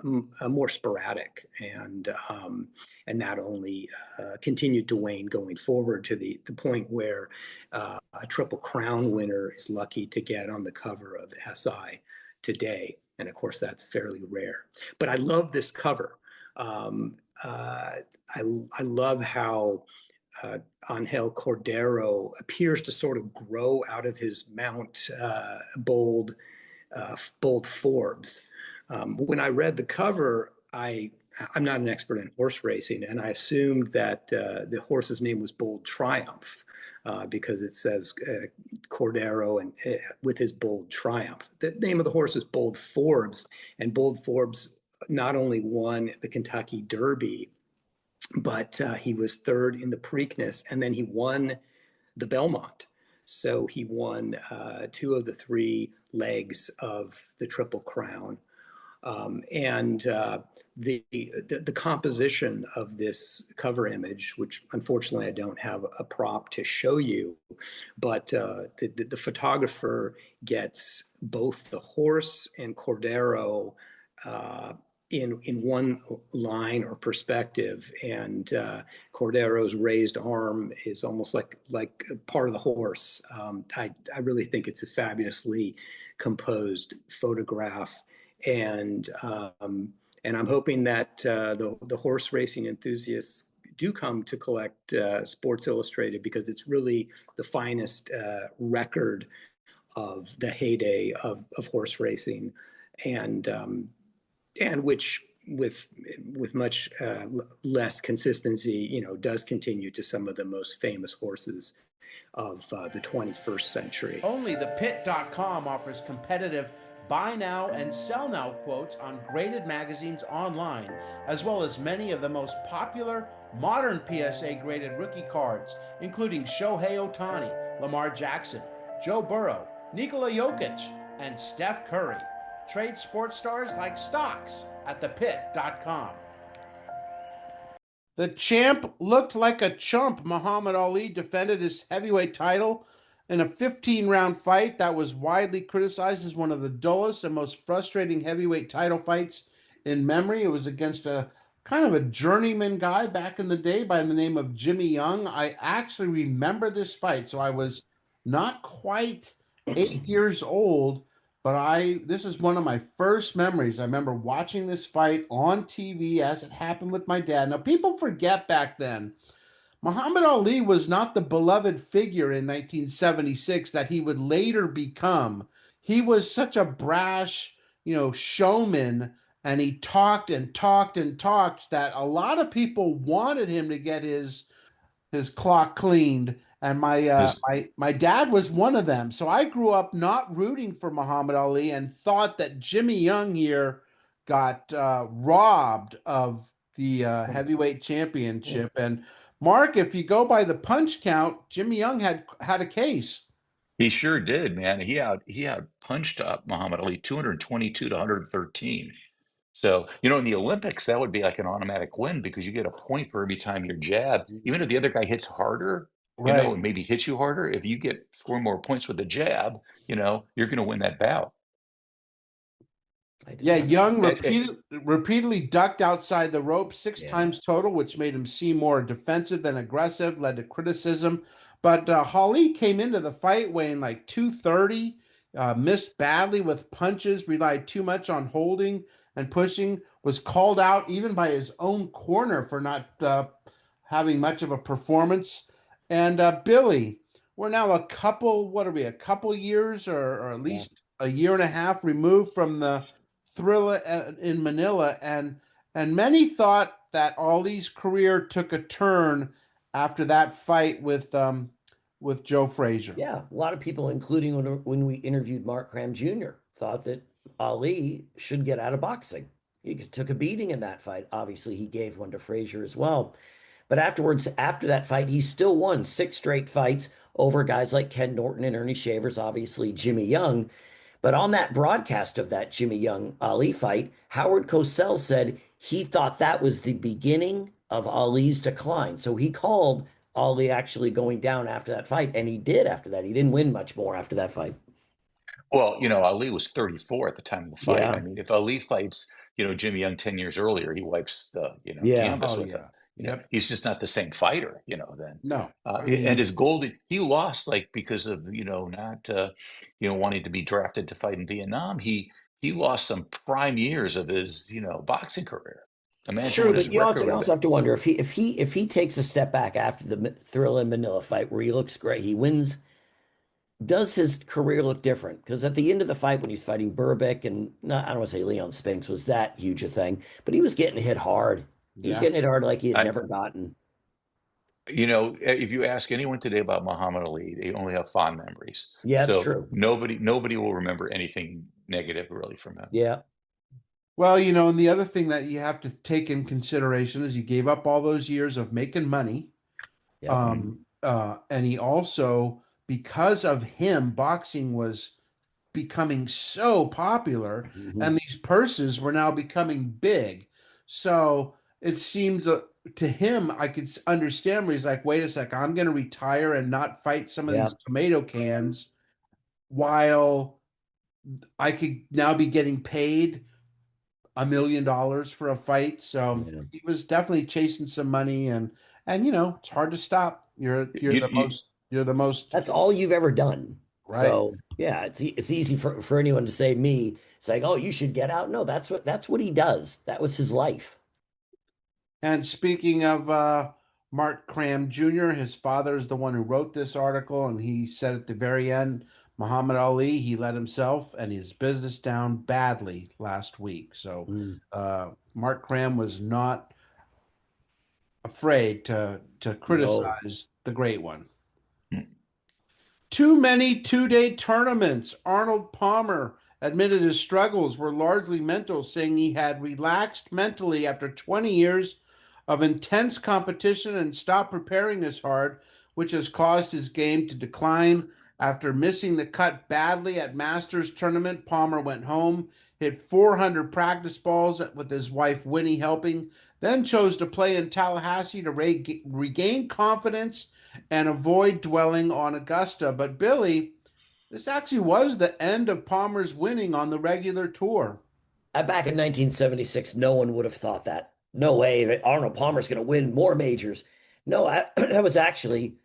Speaker 12: more sporadic, and that only continued to wane going forward to the point where a Triple Crown winner is lucky to get on the cover of SI today, and of course that's fairly rare. But I love this cover. I love how Angel Cordero appears to sort of grow out of his mount, Bold Forbes. When I read the cover, I'm not an expert in horse racing, and I assumed that the horse's name was Bold Triumph because it says Cordero and with his Bold Triumph. The name of the horse is Bold Forbes, and Bold Forbes not only won the Kentucky Derby, but he was third in the Preakness, and then he won the Belmont. So he won 2 of the 3 legs of the Triple Crown. And the composition of this cover image, which unfortunately I don't have a prop to show you, but the photographer gets both the horse and Cordero in one line or perspective, and Cordero's raised arm is almost like part of the horse. I really think it's a fabulously composed photograph, and I'm hoping that the horse racing enthusiasts do come to collect Sports Illustrated, because it's really the finest record of the heyday of horse racing, and which with much less consistency, does continue to some of the most famous horses of the 21st century.
Speaker 6: Only thepit.com offers competitive buy now and sell now quotes on graded magazines online, as well as many of the most popular modern PSA graded rookie cards, including Shohei Ohtani, Lamar Jackson, Joe Burrow, Nikola Jokic, and Steph Curry. Trade sports stars like stocks at thepit.com. The champ looked like a chump. Muhammad Ali defended his heavyweight title in a 15-round fight that was widely criticized as one of the dullest and most frustrating heavyweight title fights in memory. It was against a kind of a journeyman guy back in the day by the name of Jimmy Young. I actually remember this fight, so I was not quite 8 years old, but this is one of my first memories. I remember watching this fight on TV as it happened with my dad. Now, people forget back then, Muhammad Ali was not the beloved figure in 1976 that he would later become. He was such a brash, showman, and he talked and talked and talked that a lot of people wanted him to get his clock cleaned. And my dad was one of them. So I grew up not rooting for Muhammad Ali and thought that Jimmy Young here got robbed of the heavyweight championship. And Mark, if you go by the punch count, Jimmy Young had a case.
Speaker 8: He sure did, man. He had punched up Muhammad Ali 222 to 113. So, in the Olympics, that would be like an automatic win because you get a point for every time your jab, even if the other guy hits harder,
Speaker 6: Right.
Speaker 8: and maybe hits you harder, if you score more points with the jab, you're going to win that bout.
Speaker 6: Yeah, Young
Speaker 8: And- and-
Speaker 6: repeatedly ducked outside the rope 6 times total, which made him seem more defensive than aggressive, led to criticism. But Ali came into the fight weighing like 230, missed badly with punches, relied too much on holding and pushing, was called out even by his own corner for not having much of a performance. And Billy, we're now a couple years or at least a year and a half removed from the Thriller in Manila, and many thought that Ali's career took a turn after that fight with Joe Frazier.
Speaker 7: Yeah, a lot of people, including when we interviewed Mark Cram Jr., thought that Ali should get out of boxing. He took a beating in that fight. Obviously, he gave one to Frazier as well. But afterwards, after that fight, he still won 6 straight fights over guys like Ken Norton and Ernie Shavers, obviously Jimmy Young. But on that broadcast of that Jimmy Young Ali fight, Howard Cosell said he thought that was the beginning of Ali's decline. So he called Ali actually going down after that fight, and he did after that. He didn't win much more after that fight.
Speaker 8: Well, Ali was 34 at the time of the fight.
Speaker 7: Yeah.
Speaker 8: I mean, if Ali fights, Jimmy Young 10 years earlier, he wipes the,
Speaker 7: Yeah.
Speaker 8: canvas
Speaker 6: Oh,
Speaker 8: with
Speaker 6: yeah.
Speaker 8: him.
Speaker 6: Yep.
Speaker 8: He's just not the same fighter, then.
Speaker 6: No.
Speaker 8: And his golden, he lost because of, not, wanting to be drafted to fight in Vietnam. He lost some prime years of his, boxing career. Imagine
Speaker 7: True,
Speaker 8: what his
Speaker 7: but you
Speaker 8: record would
Speaker 7: also
Speaker 8: have
Speaker 7: have to wonder if he takes a step back after the Thriller in Manila fight where he looks great, he wins. Does his career look different? Because at the end of the fight, when he's fighting Burbick and I don't want to say Leon Spinks was that huge a thing, but he was getting hit hard. He was getting hit hard like he had never gotten.
Speaker 8: If you ask anyone today about Muhammad Ali, they only have fond memories.
Speaker 7: Yeah, that's
Speaker 8: So
Speaker 7: true.
Speaker 8: nobody will remember anything negative really from him.
Speaker 7: Yeah.
Speaker 6: Well, and the other thing that you have to take in consideration is he gave up all those years of making money.
Speaker 7: Yeah.
Speaker 6: And he also, because of him, boxing was becoming so popular, and these purses were now becoming big. So it seemed to him, I could understand where he's like, wait a sec, I'm going to retire and not fight some of these tomato cans while I could now be getting paid $1 million for a fight. So he was definitely chasing some money, and it's hard to stop. You're the most.
Speaker 7: That's all you've ever done.
Speaker 6: Right.
Speaker 7: So yeah, it's easy for anyone to say me saying, "Oh, you should get out." No, that's what he does. That was his life.
Speaker 6: And speaking of Mark Cram Jr., his father is the one who wrote this article, and he said at the very end, Muhammad Ali, he let himself and his business down badly last week. So Mark Cram was not afraid to criticize the great one. Too many two-day tournaments. Arnold Palmer admitted his struggles were largely mental, saying he had relaxed mentally after 20 years of intense competition and stopped preparing as hard, which has caused his game to decline. After missing the cut badly at Masters tournament, Palmer went home, hit 400 practice balls with his wife Winnie helping, then chose to play in Tallahassee to regain confidence and avoid dwelling on Augusta. But Billy, this actually was the end of Palmer's winning on the regular tour.
Speaker 7: Back in 1976, no one would have thought that. No way that Arnold Palmer's going to win more majors. No, that was actually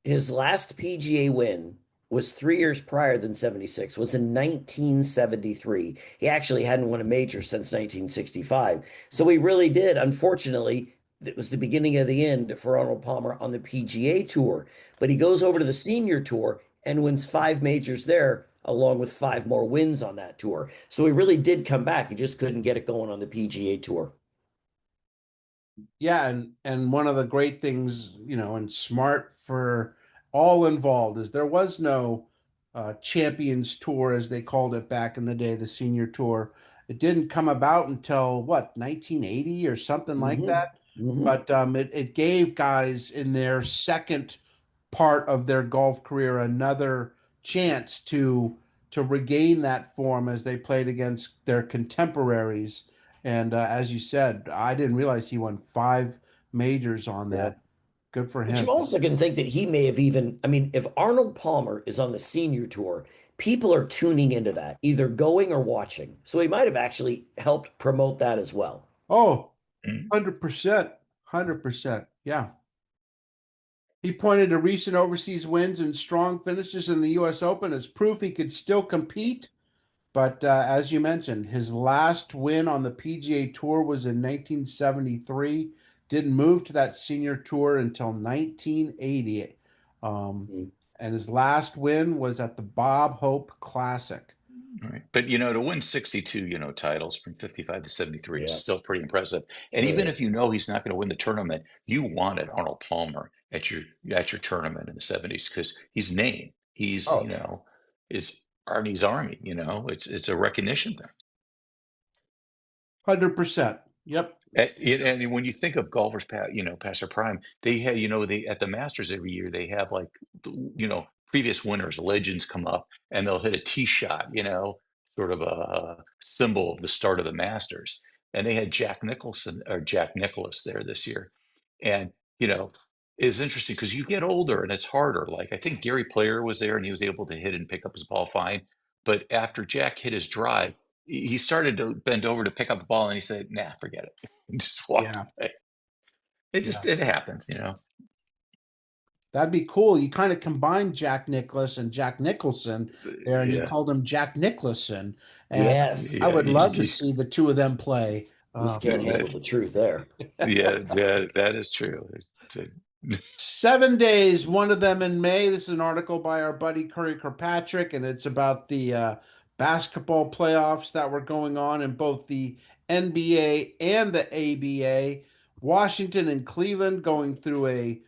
Speaker 7: his last PGA win was 3 years prior than 76, was in 1973. He actually hadn't won a major since 1965. So he really did. Unfortunately, it was the beginning of the end for Arnold Palmer on the PGA Tour. But he goes over to the senior tour and wins 5 majors there, along with 5 more wins on that tour. So he really did come back. He just couldn't get it going on the PGA Tour.
Speaker 6: Yeah, and one of the great things, and smart for all involved. As there was no Champions Tour, as they called it back in the day, the Senior Tour. It didn't come about until what, 1980 or something like that. But it gave guys in their second part of their golf career another chance to regain that form as they played against their contemporaries. And as you said, I didn't realize he won 5 majors on that. Good for
Speaker 7: But
Speaker 6: him.
Speaker 7: you also can think that he may have even, I mean, if Arnold Palmer is on the senior tour, people are tuning into that, either going or watching. So he might have actually helped promote that as well.
Speaker 6: Oh, 100%. 100%. Yeah. He pointed to recent overseas wins and strong finishes in the U.S. Open as proof he could still compete. But as you mentioned, his last win on the PGA Tour was in 1973. Didn't move to that senior tour until 1980. And his last win was at the Bob Hope Classic.
Speaker 8: Right. But, to win 62, titles from 55 to 73 is still pretty impressive. And
Speaker 7: Sure
Speaker 8: even
Speaker 7: is.
Speaker 8: if you know he's not going to win the tournament, you wanted Arnold Palmer at your tournament in the 70s because he's named. He's, is Arnie's Army, it's a recognition thing.
Speaker 6: 100%. Yep.
Speaker 8: And when you think of golfers, past their prime, they had, they at the Masters every year, they have like, previous winners, legends come up and they'll hit a tee shot, sort of a symbol of the start of the Masters. And they had Jack Nicklaus there this year. And, it's interesting because you get older and it's harder. Like I think Gary Player was there and he was able to hit and pick up his ball fine. But after Jack hit his drive, he started to bend over to pick up the ball and he said, nah, forget it. And just walked away. It happens,
Speaker 6: That'd be cool. You kind of combined Jack Nicklaus and Jack Nicholson there, and you called him Jack Nicholson. And
Speaker 7: Yes.
Speaker 6: I would love to see the two of them play.
Speaker 7: Just can't handle the truth there.
Speaker 8: That is true.
Speaker 6: 7 days, one of them in May. This is an article by our buddy Curry Kirkpatrick, and it's about the basketball playoffs that were going on in both the NBA and the ABA. Washington and Cleveland going through a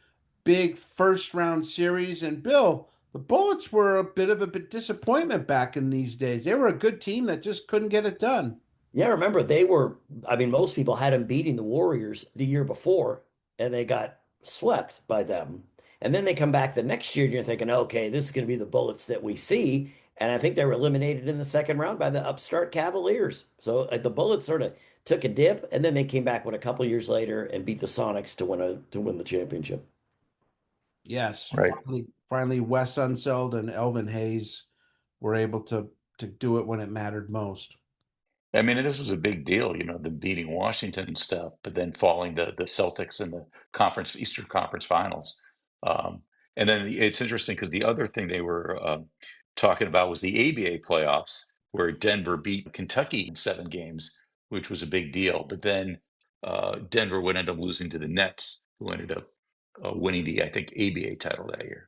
Speaker 6: big first round series. And Bill, the Bullets were a bit of a disappointment back in these days. They were a good team that just couldn't get it done.
Speaker 7: Yeah, remember most people had them beating the Warriors the year before, and they got swept by them. And then they come back the next year, and you're thinking, okay, this is going to be the Bullets that we see. And I think they were eliminated in the second round by the upstart Cavaliers. So the Bullets sort of took a dip, and then they came back a couple years later and beat the Sonics to win the championship.
Speaker 6: Yes,
Speaker 8: right.
Speaker 6: Finally, Wes Unseld and Elvin Hayes were able to do it when it mattered most.
Speaker 8: I mean, this was a big deal, the beating Washington and stuff, but then falling to the Celtics in the Eastern Conference Finals. And then it's interesting because the other thing they were talking about was the ABA playoffs, where Denver beat Kentucky in 7 games, which was a big deal. But then Denver would end up losing to the Nets, who ended up winning the, I think, ABA title that year.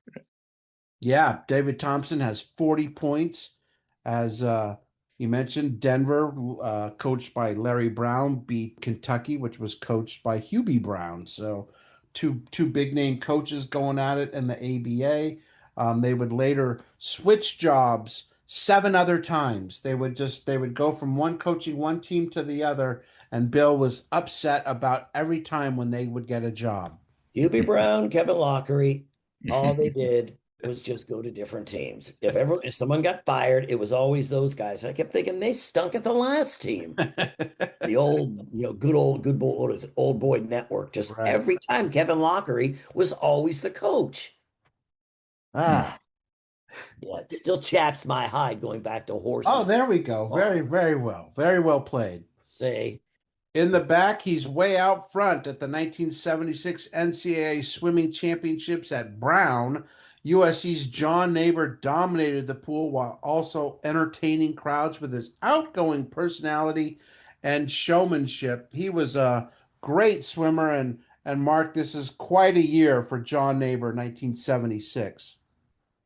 Speaker 6: Yeah, David Thompson has 40 points. As you mentioned, Denver, coached by Larry Brown, beat Kentucky, which was coached by Hubie Brown. So two big name coaches going at it in the ABA. They would later switch jobs 7 other times. They would go from one coaching one team to the other, and Bill was upset about every time when they would get a job.
Speaker 7: Hubie Brown, Kevin Lockery, all they did was just go to different teams. If someone got fired, it was always those guys. And I kept thinking they stunk at the last team. The old, old boy network. Just right. Every time Kevin Lockery was always the coach. Yeah, it still chaps my hide going back to horses.
Speaker 6: Oh, there we go. Very, very well. Very well played.
Speaker 7: Say.
Speaker 6: In the back, he's way out front at the 1976 NCAA Swimming Championships at Brown. USC's John Naber dominated the pool while also entertaining crowds with his outgoing personality and showmanship. He was a great swimmer, and Mark, this is quite a year for John Naber, 1976.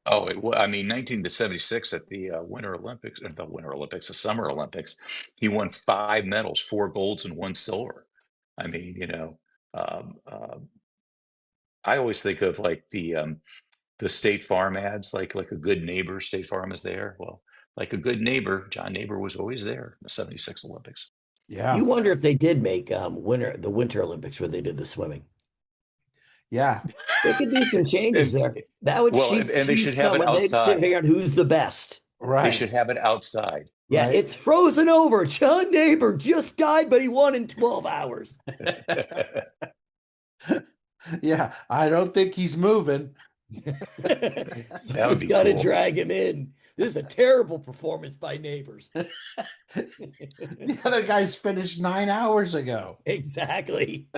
Speaker 8: Oh, 1976 at the the Summer Olympics, he won 5 medals, 4 golds and 1 silver. I mean, I always think of like the the State Farm ads, like a good neighbor, State Farm is there. Well, like a good neighbor, John Naber was always there in the '76 Olympics.
Speaker 6: Yeah.
Speaker 7: You wonder if they did make the Winter Olympics where they did the swimming.
Speaker 6: Yeah.
Speaker 7: They could do some changes there. That would
Speaker 8: and they should have it
Speaker 7: someone. They'd
Speaker 8: outside.
Speaker 7: figure out who's the best.
Speaker 6: Right.
Speaker 8: They should have it outside.
Speaker 7: Yeah,
Speaker 6: Right.
Speaker 7: it's frozen over. John Naber just died, but he won in 12 hours.
Speaker 6: Yeah, I don't think he's moving.
Speaker 7: Someone's got to drag him in. This is a terrible performance by Neighbors.
Speaker 6: The other guys finished 9 hours ago.
Speaker 7: Exactly.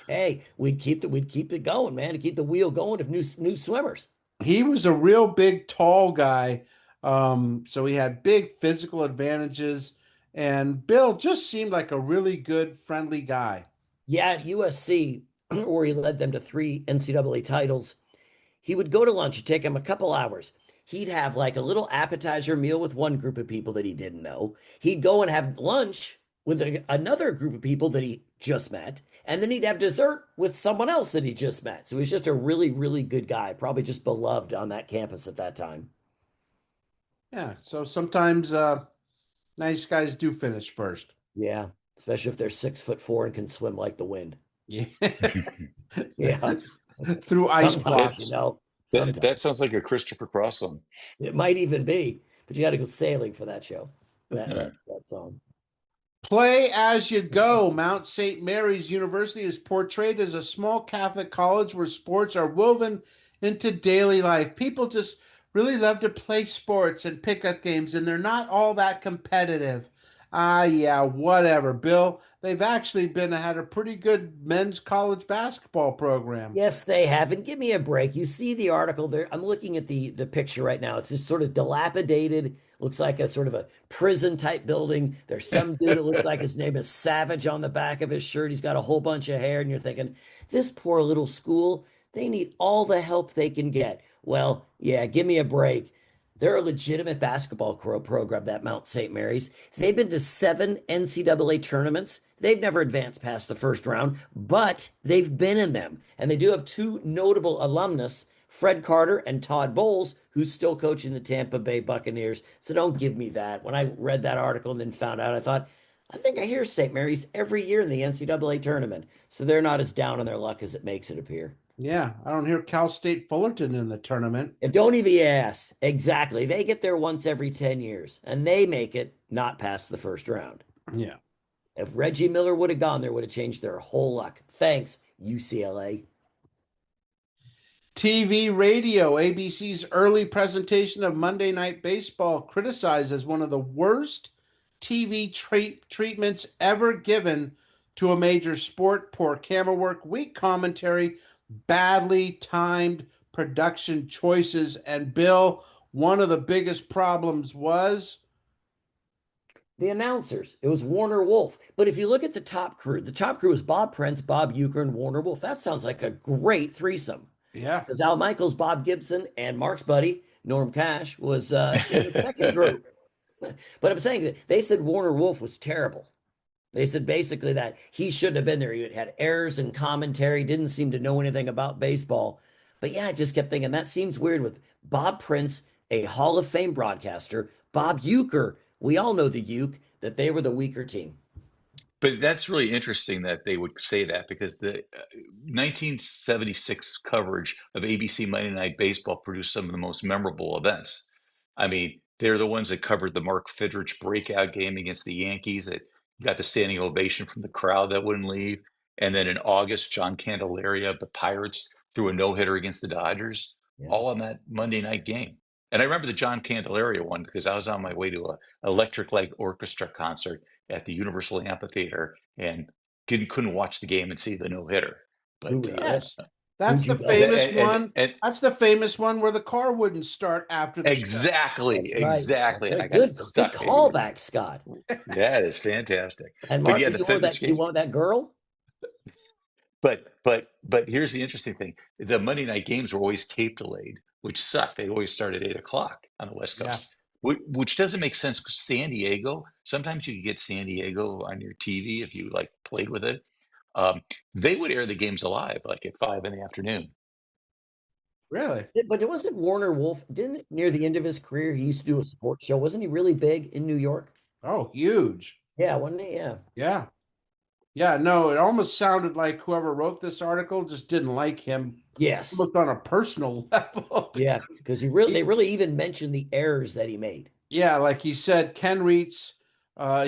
Speaker 7: Hey, we'd keep it going, man, to keep the wheel going of new swimmers.
Speaker 6: He was a real big, tall guy. So he had big physical advantages. And Bill just seemed like a really good, friendly guy.
Speaker 7: Yeah, at USC, where he led them to 3 NCAA titles, he would go to lunch. It'd take him a couple hours. He'd have like a little appetizer meal with one group of people that he didn't know. He'd go and have lunch with another group of people that he just met. And then he'd have dessert with someone else that he just met. So he's just a really, really good guy, probably just beloved on that campus at that time.
Speaker 6: Yeah, so sometimes nice guys do finish first.
Speaker 7: Yeah, especially if they're 6'4" and can swim like the wind.
Speaker 6: Yeah.
Speaker 7: Yeah.
Speaker 6: Through ice blocks.
Speaker 7: You know.
Speaker 8: That sounds like a Christopher Cross song.
Speaker 7: It might even be, but you got to go sailing for that show. That song.
Speaker 6: Play as you go. Mount St. Mary's University is portrayed as a small Catholic college where sports are woven into daily life. People just really love to play sports and pickup games, and they're not all that competitive. Yeah, whatever, Bill. They've actually had a pretty good men's college basketball program.
Speaker 7: Yes, they have. And give me a break. You see the article there. I'm looking at the picture right now. It's just sort of dilapidated. Looks like a sort of a prison type building. There's some dude that looks like his name is Savage on the back of his shirt. He's got a whole bunch of hair. And you're thinking, this poor little school, they need all the help they can get. Well, yeah, give me a break. They're a legitimate basketball program, that Mount St. Mary's. They've been to 7 NCAA tournaments. They've never advanced past the first round, but they've been in them. And they do have 2 notable alumnus, Fred Carter and Todd Bowles, who's still coaching the Tampa Bay Buccaneers. So don't give me that. When I read that article and then found out, I thought, I think I hear St. Mary's every year in the NCAA tournament. So they're not as down on their luck as it makes it appear.
Speaker 6: Yeah, I don't hear Cal State Fullerton in the tournament.
Speaker 7: And don't even ask. Exactly. They get there once every 10 years, and they make it not past the first round.
Speaker 6: Yeah.
Speaker 7: If Reggie Miller would have gone there, would have changed their whole luck. Thanks, UCLA.
Speaker 6: TV radio. ABC's early presentation of Monday Night Baseball criticized as one of the worst TV treatments ever given to a major sport. Poor camera work, weak commentary, badly timed production choices. And Bill, one of the biggest problems was
Speaker 7: the announcers. It was Warner Wolf. But if you look at the top crew was Bob Prince, Bob Euchre, and Warner Wolf. That sounds like a great threesome.
Speaker 6: Yeah.
Speaker 7: Because Al Michaels, Bob Gibson, and Mark's buddy, Norm Cash, was in the second group. But I'm saying that they said Warner Wolf was terrible. They said basically that he shouldn't have been there. He had errors in commentary, didn't seem to know anything about baseball. But yeah, I just kept thinking that seems weird with Bob Prince, a Hall of Fame broadcaster, Bob Euchre. We all know the Uke, that they were the weaker team.
Speaker 8: But that's really interesting that they would say that, because the 1976 coverage of ABC Monday Night Baseball produced some of the most memorable events. I mean, they're the ones that covered the Mark Fidrich breakout game against the Yankees that got the standing ovation from the crowd that wouldn't leave. And then in August, John Candelaria of the Pirates threw a no-hitter against the Dodgers, all on that Monday night game. And I remember the John Candelaria one because I was on my way to an Electric Light Orchestra concert at the Universal Amphitheater and couldn't watch the game and see the no-hitter. But
Speaker 6: yes, that's the famous one. That's the famous one where the car wouldn't start after the
Speaker 8: exactly.
Speaker 7: Right. Good callback, Scott.
Speaker 8: That is fantastic.
Speaker 7: And Mark, you want that girl?
Speaker 8: But here's the interesting thing: the Monday night games were always tape delayed, which sucked. They always started at 8:00 on the West Coast, which doesn't make sense because San Diego. Sometimes you could get San Diego on your TV if you played with it. They would air the games live, like at 5 in the afternoon.
Speaker 6: Really?
Speaker 7: But it wasn't Warner Wolf. Didn't near the end of his career, he used to do a sports show. Wasn't he really big in New York?
Speaker 6: Oh, huge.
Speaker 7: Yeah, wasn't he? Yeah.
Speaker 6: Yeah. Yeah, no, it almost sounded like whoever wrote this article just didn't like him.
Speaker 7: Yes.
Speaker 6: Looked on a personal level.
Speaker 7: Yeah, because they really even mentioned the errors that he made.
Speaker 6: Yeah, like he said, Ken Reitz,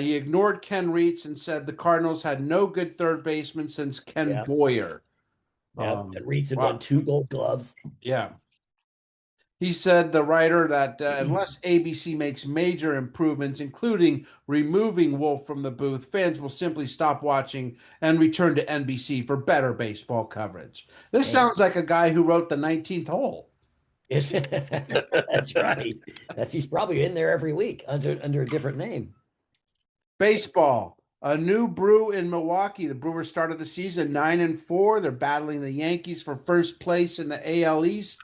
Speaker 6: he ignored Ken Reitz and said the Cardinals had no good third baseman since Ken Boyer.
Speaker 7: Yeah, and Reitz had won 2 Gold Gloves.
Speaker 6: Yeah. He said, the writer, that unless ABC makes major improvements, including removing Wolf from the booth, fans will simply stop watching and return to NBC for better baseball coverage. This sounds like a guy who wrote the 19th hole.
Speaker 7: That's right. He's probably in there every week under a different name.
Speaker 6: Baseball. A new brew in Milwaukee. The Brewers started the season 9-4. They're battling the Yankees for first place in the AL East.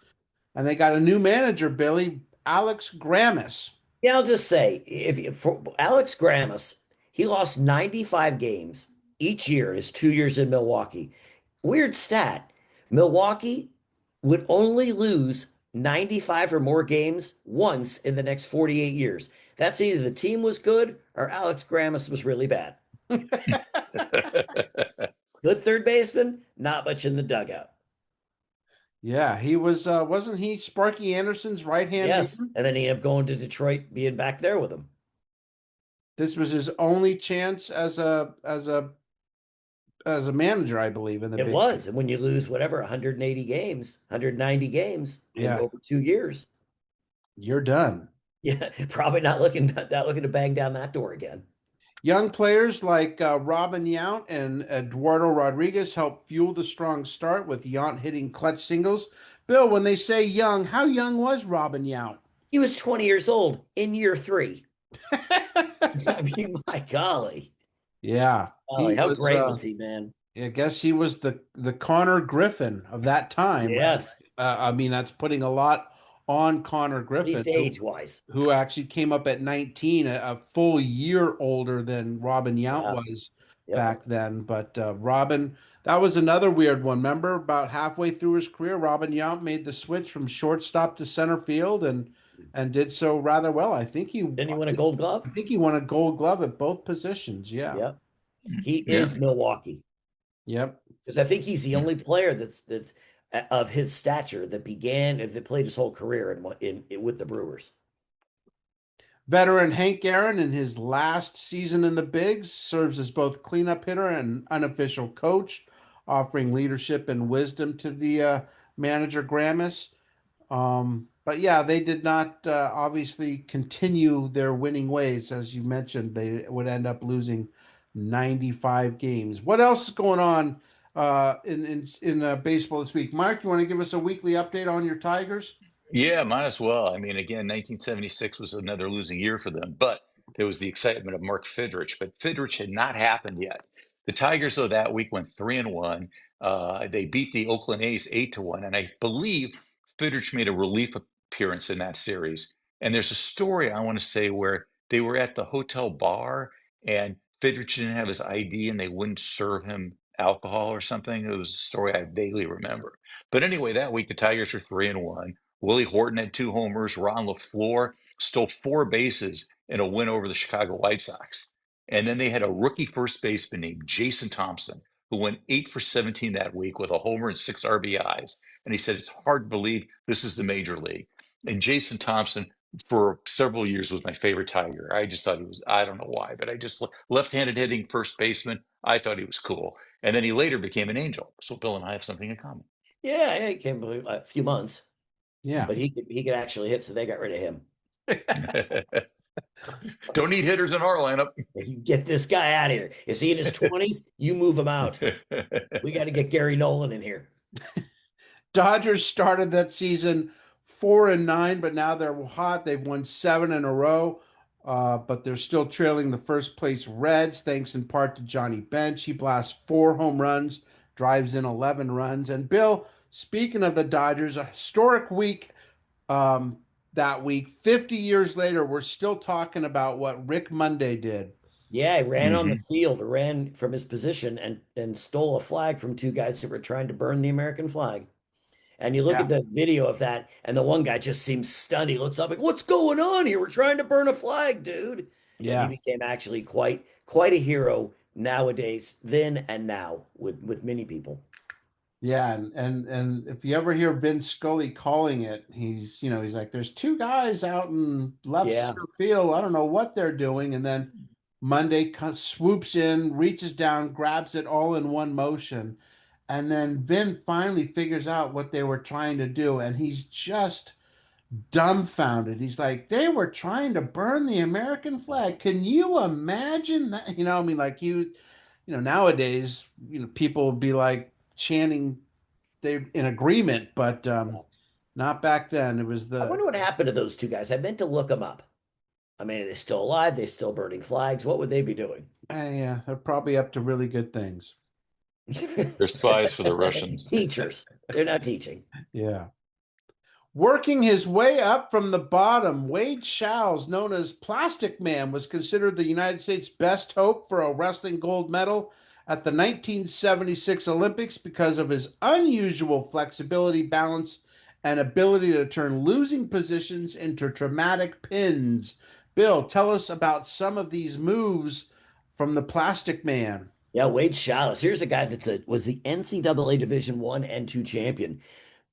Speaker 6: And they got a new manager, Billy, Alex Grammas.
Speaker 7: Yeah, I'll just say, for Alex Grammas, he lost 95 games each year in his 2 years in Milwaukee. Weird stat. Milwaukee would only lose 95 or more games once in the next 48 years. That's either the team was good or Alex Grammas was really bad. Good third baseman, not much in the dugout.
Speaker 6: Yeah, he was, wasn't he Sparky Anderson's right-hand?
Speaker 7: Yes, and then he ended up going to Detroit, being back there with him.
Speaker 6: This was his only chance as a manager, I believe. In the
Speaker 7: it was, and when you lose 180 games, 190 games in over 2 years,
Speaker 6: you're done.
Speaker 7: Yeah, probably not looking to bang down that door again.
Speaker 6: Young players like Robin Yount and Eduardo Rodriguez helped fuel the strong start, with Yount hitting clutch singles. Bill, when they say young, how young was Robin Yount?
Speaker 7: He was 20 years old in year 3. I mean, my golly.
Speaker 6: Yeah.
Speaker 7: Oh, how great was he, man?
Speaker 6: I guess he was the Connor Griffin of that time.
Speaker 7: Yes.
Speaker 6: Right? I mean, that's putting a lot on Connor Griffin,
Speaker 7: at least age-wise,
Speaker 6: who actually came up at 19, a full year older than Robin Yount was back then. But Robin, that was another weird one. Remember, about halfway through his career, Robin Yount made the switch from shortstop to center field and did so rather well. I think he
Speaker 7: didn't he win a Gold Glove?
Speaker 6: I think he won a Gold Glove at both positions. Yeah.
Speaker 7: Yep. He is Milwaukee.
Speaker 6: Yep.
Speaker 7: Because I think he's the only player that's of his stature that played his whole career in with the Brewers.
Speaker 6: Veteran Hank Aaron, in his last season in the bigs, serves as both cleanup hitter and unofficial coach, offering leadership and wisdom to the manager Grammas. But yeah, they did not obviously continue their winning ways. As you mentioned, they would end up losing 95 games. What else is going on in baseball this week? Mark, you want to give us a weekly update on your Tigers?
Speaker 13: Yeah, might as well. I mean, again, 1976 was another losing year for them, but there was the excitement of Mark Fidrich, but Fidrich had not happened yet. The Tigers, though, that week went 3-1. They beat the Oakland A's 8-1, and I believe Fidrich made a relief appearance in that series. And there's a story I want to say where they were at the hotel bar and Fidrich didn't have his ID and they wouldn't serve him alcohol or something. It was a story I vaguely remember. But anyway, that week the Tigers were 3-1. Willie Horton had 2 homers. Ron LaFleur stole 4 bases in a win over the Chicago White Sox. And then they had a rookie first baseman named Jason Thompson, who went 8 for 17 that week with a homer and 6 RBIs. And he said, it's hard to believe this is the major league. And Jason Thompson, for several years, was my favorite Tiger. I just thought he was, I don't know why, but I just left-handed hitting first baseman. I thought he was cool. And then he later became an Angel. So Bill and I have something in common.
Speaker 7: Yeah, he came a few months.
Speaker 6: Yeah.
Speaker 7: But he could actually hit, so they got rid of him.
Speaker 13: Don't need hitters in our lineup.
Speaker 7: You get this guy out of here. Is he in his 20s? You move him out. We got to get Gary Nolan in here.
Speaker 6: Dodgers started that season 4-9, but now they're hot. They've won 7 in a row, but they're still trailing the first place Reds, thanks in part to Johnny Bench. He blasts 4 home runs, drives in 11 runs. And Bill, speaking of the Dodgers, a historic week that week. 50 years later, we're still talking about what Rick Monday did.
Speaker 7: Yeah, he ran on the field, ran from his position and stole a flag from 2 guys that were trying to burn the American flag. And you look at the video of that, and the one guy just seems stunned. He looks up like, "What's going on here? We're trying to burn a flag, dude."
Speaker 6: Yeah.
Speaker 7: And he became actually quite a hero nowadays, then and now with many people.
Speaker 6: Yeah, and if you ever hear Vince Scully calling it, he's like, there's two guys out in left center field. I don't know what they're doing. And then Monday swoops in, reaches down, grabs it all in one motion. And then Vin finally figures out what they were trying to do. And he's just dumbfounded. He's like, they were trying to burn the American flag. Can you imagine that? I mean, like nowadays, people would be like chanting they're in agreement, but not back then. It was
Speaker 7: I wonder what happened to those two guys. I meant to look them up. I mean, are they still alive? They still burning flags? What would they be doing?
Speaker 6: Yeah, they're probably up to really good things.
Speaker 13: They're spies for the Russians.
Speaker 7: Teachers. They're not teaching.
Speaker 6: Yeah. Working his way up from the bottom, Wade Schals, known as Plastic Man, was considered the United States' best hope for a wrestling gold medal at the 1976 Olympics because of his unusual flexibility, balance, and ability to turn losing positions into dramatic pins. Bill, tell us about some of these moves from the Plastic Man.
Speaker 7: Yeah, Wade Schals. Here's a guy was the NCAA Division I and II champion.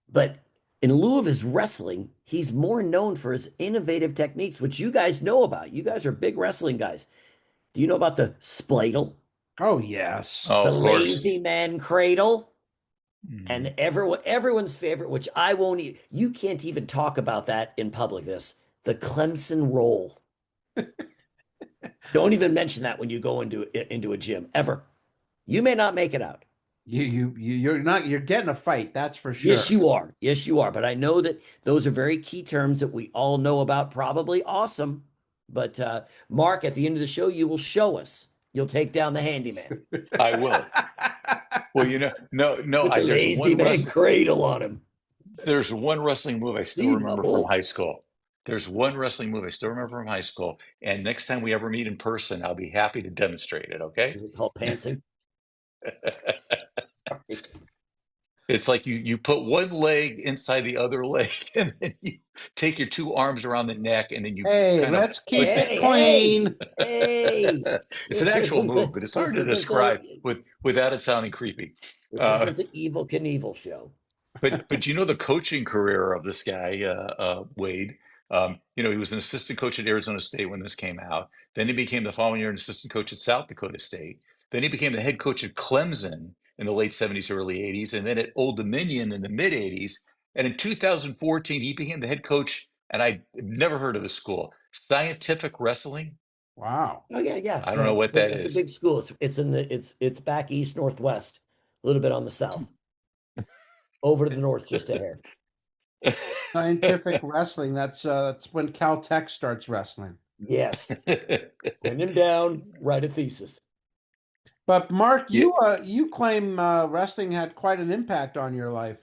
Speaker 7: But in lieu of his wrestling, he's more known for his innovative techniques, which you guys know about. You guys are big wrestling guys. Do you know about the spladle?
Speaker 6: Oh, yes.
Speaker 13: Oh,
Speaker 7: the
Speaker 13: of course.
Speaker 7: lazy man cradle. And everyone's favorite, which I won't you can't even talk about that in public, the Clemson roll. Don't even mention that when you go into a gym, ever. You may not make it out.
Speaker 6: You're getting a fight, that's for sure.
Speaker 7: Yes, you are. Yes, you are. But I know that those are very key terms that we all know about. Probably awesome. But Mark, at the end of the show, you will show us. You'll take down the handyman.
Speaker 13: I will. Well, no.
Speaker 7: With the lazy man cradle on him.
Speaker 13: There's one wrestling move I still remember from high school. And next time we ever meet in person, I'll be happy to demonstrate it, okay?
Speaker 7: Is it called pantsing? Sorry.
Speaker 13: It's like you put one leg inside the other leg, and then you take your two arms around the neck, and then you
Speaker 6: let's keep it clean.
Speaker 7: Hey.
Speaker 13: It's an actual move, but it's hard to describe without it sounding creepy.
Speaker 7: This isn't the Evil Knievel show.
Speaker 13: But the coaching career of this guy, Wade. He was an assistant coach at Arizona State when this came out. Then he became the following year an assistant coach at South Dakota State. Then he became the head coach at Clemson in the late 70s, early 80s, and then at Old Dominion in the mid 80s. And in 2014, he became the head coach, and I'd never heard of the school, Scientific Wrestling.
Speaker 6: Wow.
Speaker 7: Oh yeah.
Speaker 13: I don't know what that is.
Speaker 7: It's a big school. It's back east northwest, a little bit on the south, over to the north just a hair.
Speaker 6: Scientific Wrestling. That's when Caltech starts wrestling.
Speaker 7: Yes. Bring him down. Write a thesis.
Speaker 6: But Mark, you claim wrestling had quite an impact on your life.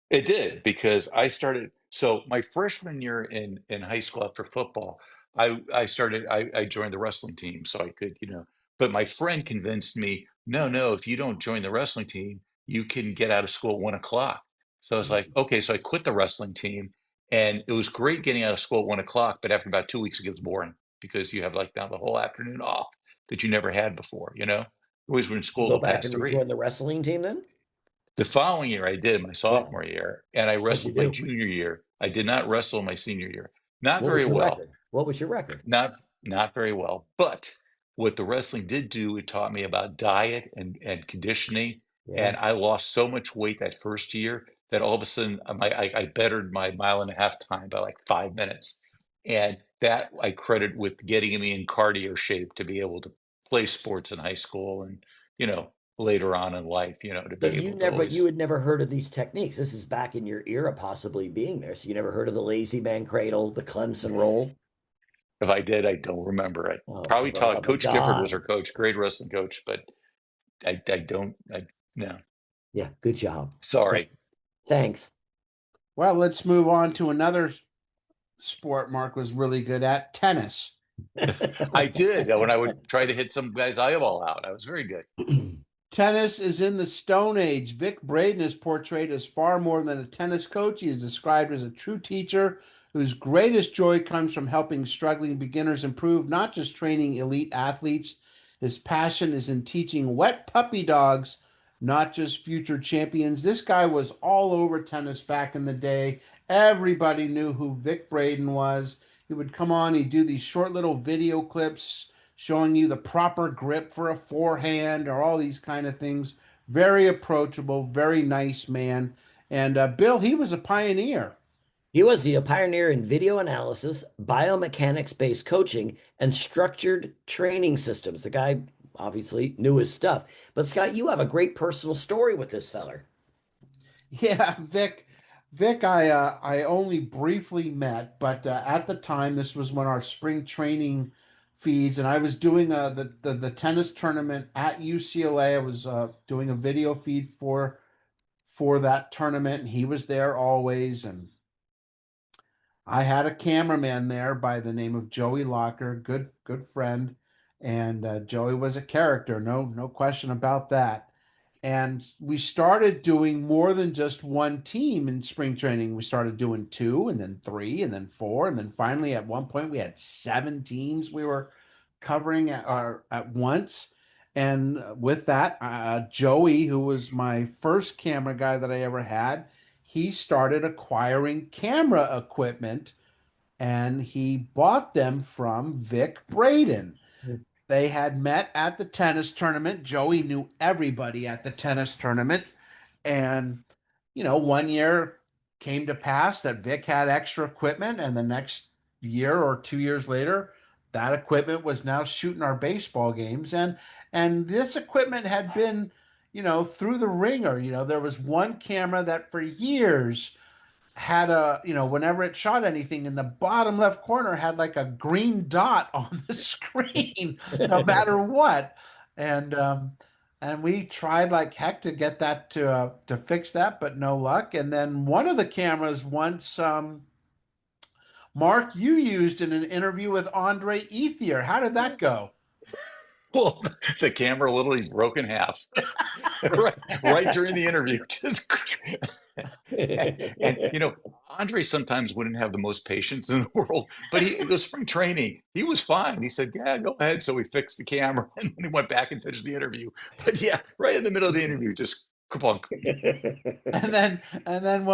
Speaker 13: It did, because I started. So my freshman year in high school after football, I joined the wrestling team so I could, But my friend convinced me, no, if you don't join the wrestling team, you can get out of school at 1 o'clock. So I was like, okay, so I quit the wrestling team, and it was great getting out of school at 1 o'clock. But after about 2 weeks, it gets boring because you have now the whole afternoon off that you never had before, Always were in school
Speaker 7: Go
Speaker 13: till
Speaker 7: back
Speaker 13: past
Speaker 7: and
Speaker 13: 3.
Speaker 7: join the wrestling team then?
Speaker 13: The following year I did, my sophomore year, and I wrestled my junior year. I did not wrestle my senior year. Not very well.
Speaker 7: Record? What was your record?
Speaker 13: Not very well. But what the wrestling did do, it taught me about diet and conditioning. Yeah. And I lost so much weight that first year that all of a sudden I bettered my 1.5-mile time by 5 minutes. And that I credit with getting me in cardio shape to be able to play sports in high school and, later on in life, to be
Speaker 7: But you had never heard of these techniques. This is back in your era, possibly being there. So you never heard of the lazy man cradle, the Clemson roll?
Speaker 13: If I did, I don't remember it. Probably taught Coach Gifford was our coach, great wrestling coach, but no.
Speaker 7: Yeah, good job.
Speaker 13: Sorry.
Speaker 7: Thanks.
Speaker 6: Well, let's move on to another sport Mark was really good at, tennis.
Speaker 13: I did. When I would try to hit some guy's eyeball out, I was very good.
Speaker 6: Tennis is in the Stone Age. Vic Braden is portrayed as far more than a tennis coach. He is described as a true teacher whose greatest joy comes from helping struggling beginners improve, not just training elite athletes. His passion is in teaching wet puppy dogs, not just future champions. This guy was all over tennis back in the day. Everybody knew who Vic Braden was. He would come on, he'd do these short little video clips showing you the proper grip for a forehand or all these kind of things. Very approachable, very nice man. And Bill, he was a pioneer.
Speaker 7: He was a pioneer in video analysis, biomechanics-based coaching, and structured training systems. The guy obviously knew his stuff. But Scott, you have a great personal story with this feller.
Speaker 6: Yeah, Vic, I only briefly met, but at the time, this was when our spring training feeds, and I was doing the tennis tournament at UCLA. I was doing a video feed for that tournament, and he was there always. And I had a cameraman there by the name of Joey Locker, good friend, and Joey was a character, no question about that. And we started doing more than just one team in spring training. We started doing two, and then three, and then four, and then finally at one point we had 7 teams we were covering at once. And with that, Joey, who was my first camera guy that I ever had, he started acquiring camera equipment, and he bought them from Vic Braden. They had met at the tennis tournament. Joey knew everybody at the tennis tournament. And, one year came to pass that Vic had extra equipment, and the next year or 2 years later, that equipment was now shooting our baseball games. And this equipment had been, through the ringer. There was one camera that for years had whenever it shot anything in the bottom left corner had like a green dot on the screen, no matter what. And we tried like heck to get that to fix that, but no luck. And then one of the cameras once, Mark, you used in an interview with Andre Ethier. How did that go?
Speaker 13: Well, the camera literally broke in half right during the interview. And Andre sometimes wouldn't have the most patience in the world, but it was spring training. He was fine. He said, "Yeah, go ahead." So we fixed the camera, and then he went back and finished the interview. But yeah, right in the middle of the interview, just kapunk.
Speaker 6: And then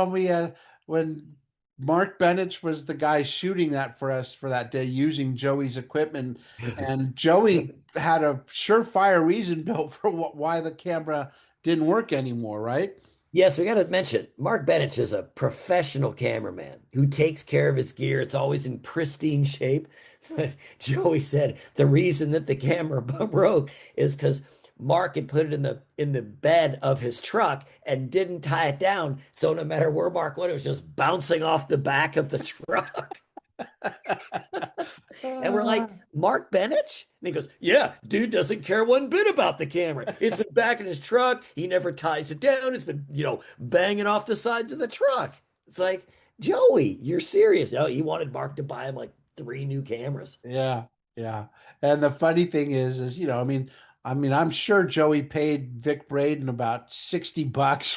Speaker 6: when Mark Bennett was the guy shooting that for us for that day using Joey's equipment, and Joey had a surefire reason, Bill, for why the camera didn't work anymore, right?
Speaker 7: Yes, we got to mention Mark Bennett is a professional cameraman who takes care of his gear. It's always in pristine shape. But Joey said the reason that the camera broke is because Mark had put it in the bed of his truck and didn't tie it down. So no matter where Mark went, it was just bouncing off the back of the truck. And we're like, Mark Bennett? And he goes, "Yeah, dude doesn't care one bit about the camera. It's been back in his truck. He never ties it down. It's been, banging off the sides of the truck." It's like, Joey, you're serious. No, he wanted Mark to buy him like 3 new cameras.
Speaker 6: Yeah. And the funny thing is, I'm sure Joey paid Vic Braden about $60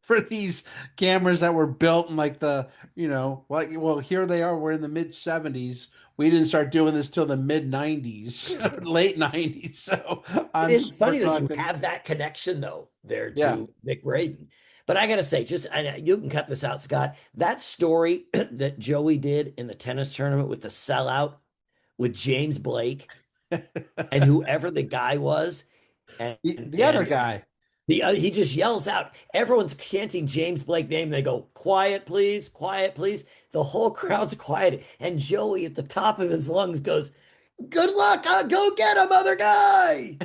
Speaker 6: for these cameras that were built in like here they are. We're in the mid-70s. We didn't start doing this till the mid-90s, late 90s. So
Speaker 7: it's funny that you have that connection though there to Vic Braden. But I got to say, you can cut this out, Scott. That story that Joey did in the tennis tournament with the sellout with James Blake and whoever the guy was, and
Speaker 6: the other guy,
Speaker 7: he just yells out. Everyone's chanting James Blake's name. They go, "Quiet, please! Quiet, please!" The whole crowd's quiet, and Joey, at the top of his lungs, goes, "Good luck! Go get him, other guy!"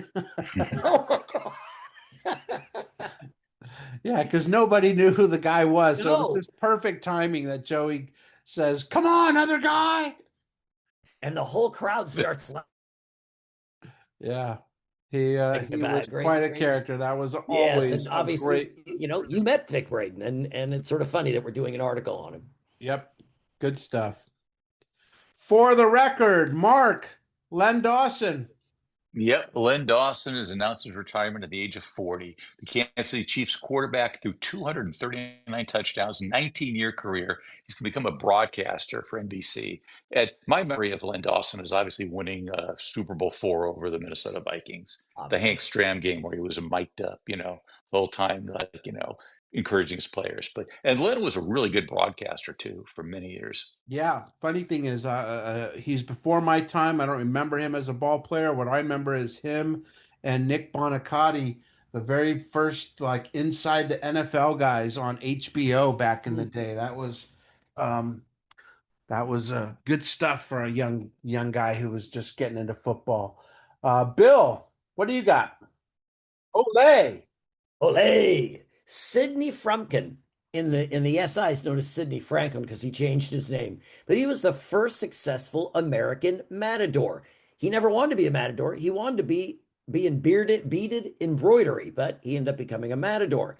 Speaker 6: Yeah, because nobody knew who the guy was, so
Speaker 7: No.
Speaker 6: it was just perfect timing that Joey says, "Come on, other guy!"
Speaker 7: And the whole crowd starts laughing.
Speaker 6: Yeah. He was quite a character. That was always
Speaker 7: and obviously, you met Vic Braden, and it's sort of funny that we're doing an article on him.
Speaker 6: Yep. Good stuff. For the record, Mark, Len Dawson.
Speaker 13: Yep, Len Dawson has announced his retirement at the age of 40. The Kansas City Chiefs quarterback threw 239 touchdowns, 19-year career. He's going to become a broadcaster for NBC. And my memory of Len Dawson is obviously winning Super Bowl IV over the Minnesota Vikings. The Hank Stram game where he was mic'd up, the whole time, encouraging his players. And Len was a really good broadcaster too for many years.
Speaker 6: Yeah, funny thing is, he's before my time. I don't remember him as a ball player. What I remember is him and Nick Bonacotti, the very first inside the NFL guys on HBO back in the day. That was good stuff for a young guy who was just getting into football. Bill, what do you got? Olay.
Speaker 7: Olay. Sidney Frumkin. In the SI is known as Sidney Franklin because he changed his name. But he was the first successful American matador. He never wanted to be a matador. He wanted to be in beaded embroidery, but he ended up becoming a matador.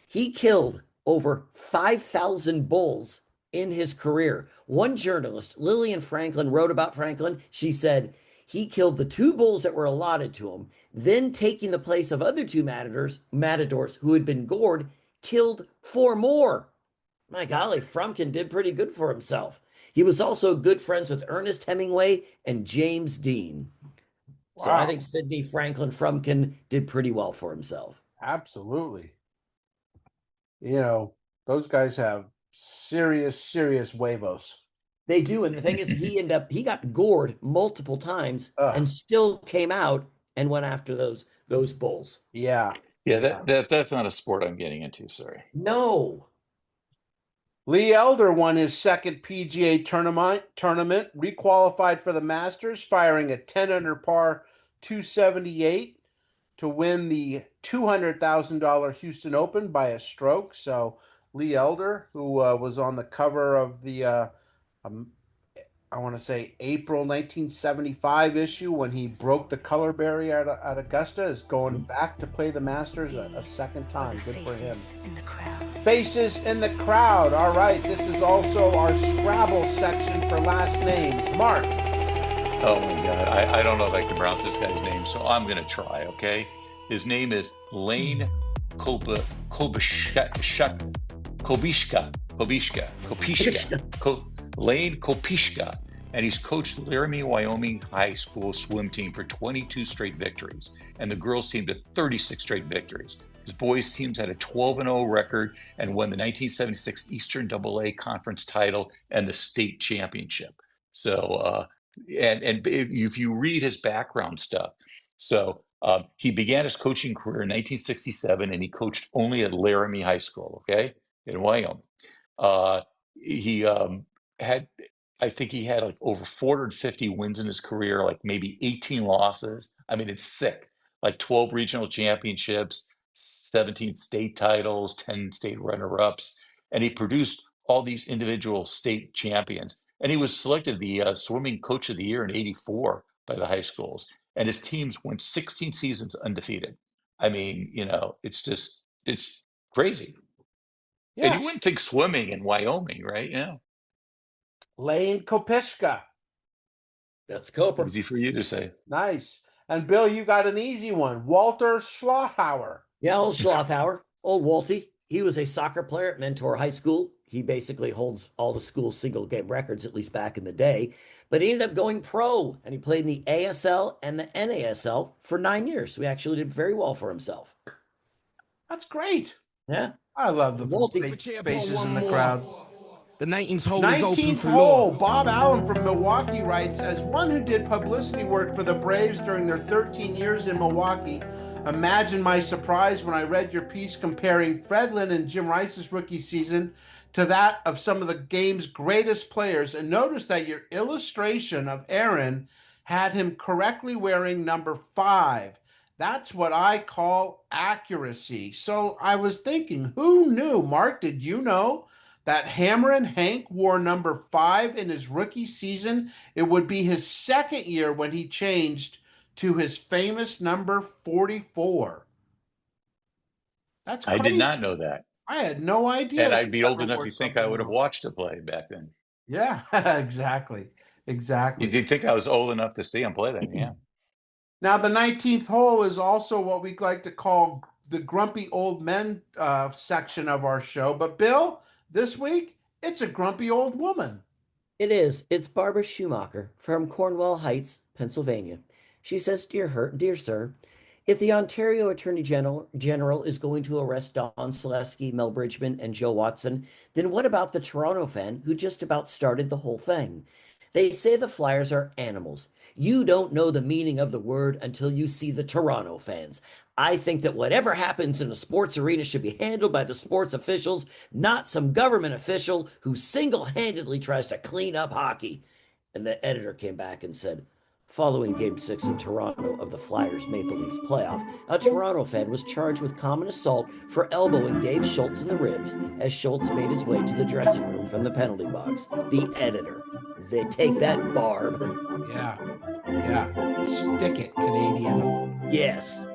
Speaker 7: He killed over 5,000 bulls in his career. One journalist, Lillian Franklin, wrote about Franklin. She said he killed the 2 bulls that were allotted to him, then taking the place of other 2 matadors who had been gored, killed 4 more. My golly, Frumkin did pretty good for himself. He was also good friends with Ernest Hemingway and James Dean. Wow. So I think Sidney Franklin Frumkin did pretty well for himself.
Speaker 6: Absolutely. Those guys have serious huevos.
Speaker 7: They do, and the thing is, he got gored multiple times and still came out and went after those bulls.
Speaker 6: Yeah.
Speaker 13: Yeah, that's not a sport I'm getting into, sorry.
Speaker 7: No.
Speaker 6: Lee Elder won his second PGA tournament, requalified for the Masters, firing a 10-under par 278 to win the $200,000 Houston Open by a stroke. So Lee Elder, who was on the cover of the I want to say April 1975 issue when he broke the color barrier at Augusta, is going back to play the Masters a second time. Good for him. Faces in the crowd. All right, this is also our Scrabble section for last names. Mark.
Speaker 13: Oh my God, I don't know if I can pronounce this guy's name, so I'm going to try, okay? His name is Lane Kopishka. Lane Kopishka, and he's coached Laramie, Wyoming High School swim team for 22 straight victories, and the girls team to 36 straight victories. His boys teams had a 12-0 record and won the 1976 Eastern AA Conference title and the state championship. So, and if you read his background stuff, so he began his coaching career in 1967, and he coached only at Laramie High School, okay, in Wyoming. He I think he had over 450 wins in his career, maybe 18 losses. I mean, it's sick. 12 regional championships, 17 state titles, 10 state runner-ups, and he produced all these individual state champions. And he was selected the swimming coach of the year in '84 by the high schools. And his teams went 16 seasons undefeated. I mean, it's crazy.
Speaker 6: Yeah.
Speaker 13: And you wouldn't think swimming in Wyoming, right? Yeah.
Speaker 6: Lane Kopishka.
Speaker 7: That's Coper.
Speaker 13: Easy for you to say.
Speaker 6: Nice. And Bill, you got an easy one. Walter Schlauthauer.
Speaker 7: Yeah, old Schlauthauer. Old Walty. He was a soccer player at Mentor High School. He basically holds all the school's single game records, at least back in the day. But he ended up going pro, and he played in the ASL and the NASL for 9 years. So he actually did very well for himself.
Speaker 6: That's great.
Speaker 7: Yeah.
Speaker 6: I love the
Speaker 7: Walty.
Speaker 6: faces in the crowd.
Speaker 10: The 19th hole is open
Speaker 6: 19th
Speaker 10: for
Speaker 6: hole.
Speaker 10: law.
Speaker 6: Bob Allen from Milwaukee writes, as one who did publicity work for the Braves during their 13 years in Milwaukee, imagine my surprise when I read your piece comparing Fred Lynn and Jim Rice's rookie season to that of some of the game's greatest players, and notice that your illustration of Aaron had him correctly wearing number 5. That's what I call accuracy. So I was thinking, who knew? Mark, did you know that Hammerin' Hank wore number 5 in his rookie season? It would be his second year when he changed to his famous number 44. That's crazy.
Speaker 13: I did not know that.
Speaker 6: I had no idea.
Speaker 13: And I'd be old enough to think I would have watched it play back then.
Speaker 6: Yeah, exactly.
Speaker 13: You did think I was old enough to see him play then, yeah.
Speaker 6: Now, the 19th hole is also what we like to call the grumpy old men section of our show. But, Bill, this week, it's a grumpy old woman.
Speaker 7: It is. It's Barbara Schumacher from Cornwall Heights, Pennsylvania. She says, Dear sir, if the Ontario Attorney General is going to arrest Don Selesky, Mel Bridgman, and Joe Watson, then what about the Toronto fan who just about started the whole thing? They say the Flyers are animals. You don't know the meaning of the word until you see the Toronto fans. I think that whatever happens in a sports arena should be handled by the sports officials, not some government official who single-handedly tries to clean up hockey. And the editor came back and said, following Game 6 in Toronto of the Flyers Maple Leafs playoff, a Toronto fan was charged with common assault for elbowing Dave Schultz in the ribs as Schultz made his way to the dressing room from the penalty box. The editor. They take that, Barb.
Speaker 6: Yeah. Stick it, Canadian.
Speaker 7: Yes.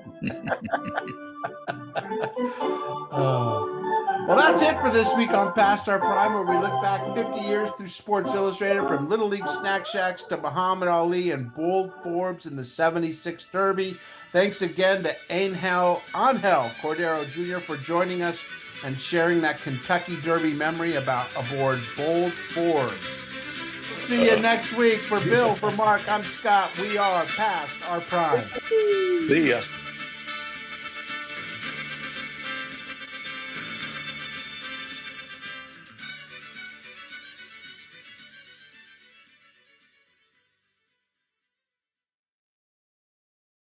Speaker 6: Well, that's it for this week on Past Our Prime, where we look back 50 years through Sports Illustrated, from Little League Snack Shacks to Muhammad Ali and Bold Forbes in the 76 Derby. Thanks again to Angel Cordero Jr. for joining us and sharing that Kentucky Derby memory aboard Bold Forbes. See you next week. For Bill, for Mark, I'm Scott. We are Past Our Prime.
Speaker 13: See ya.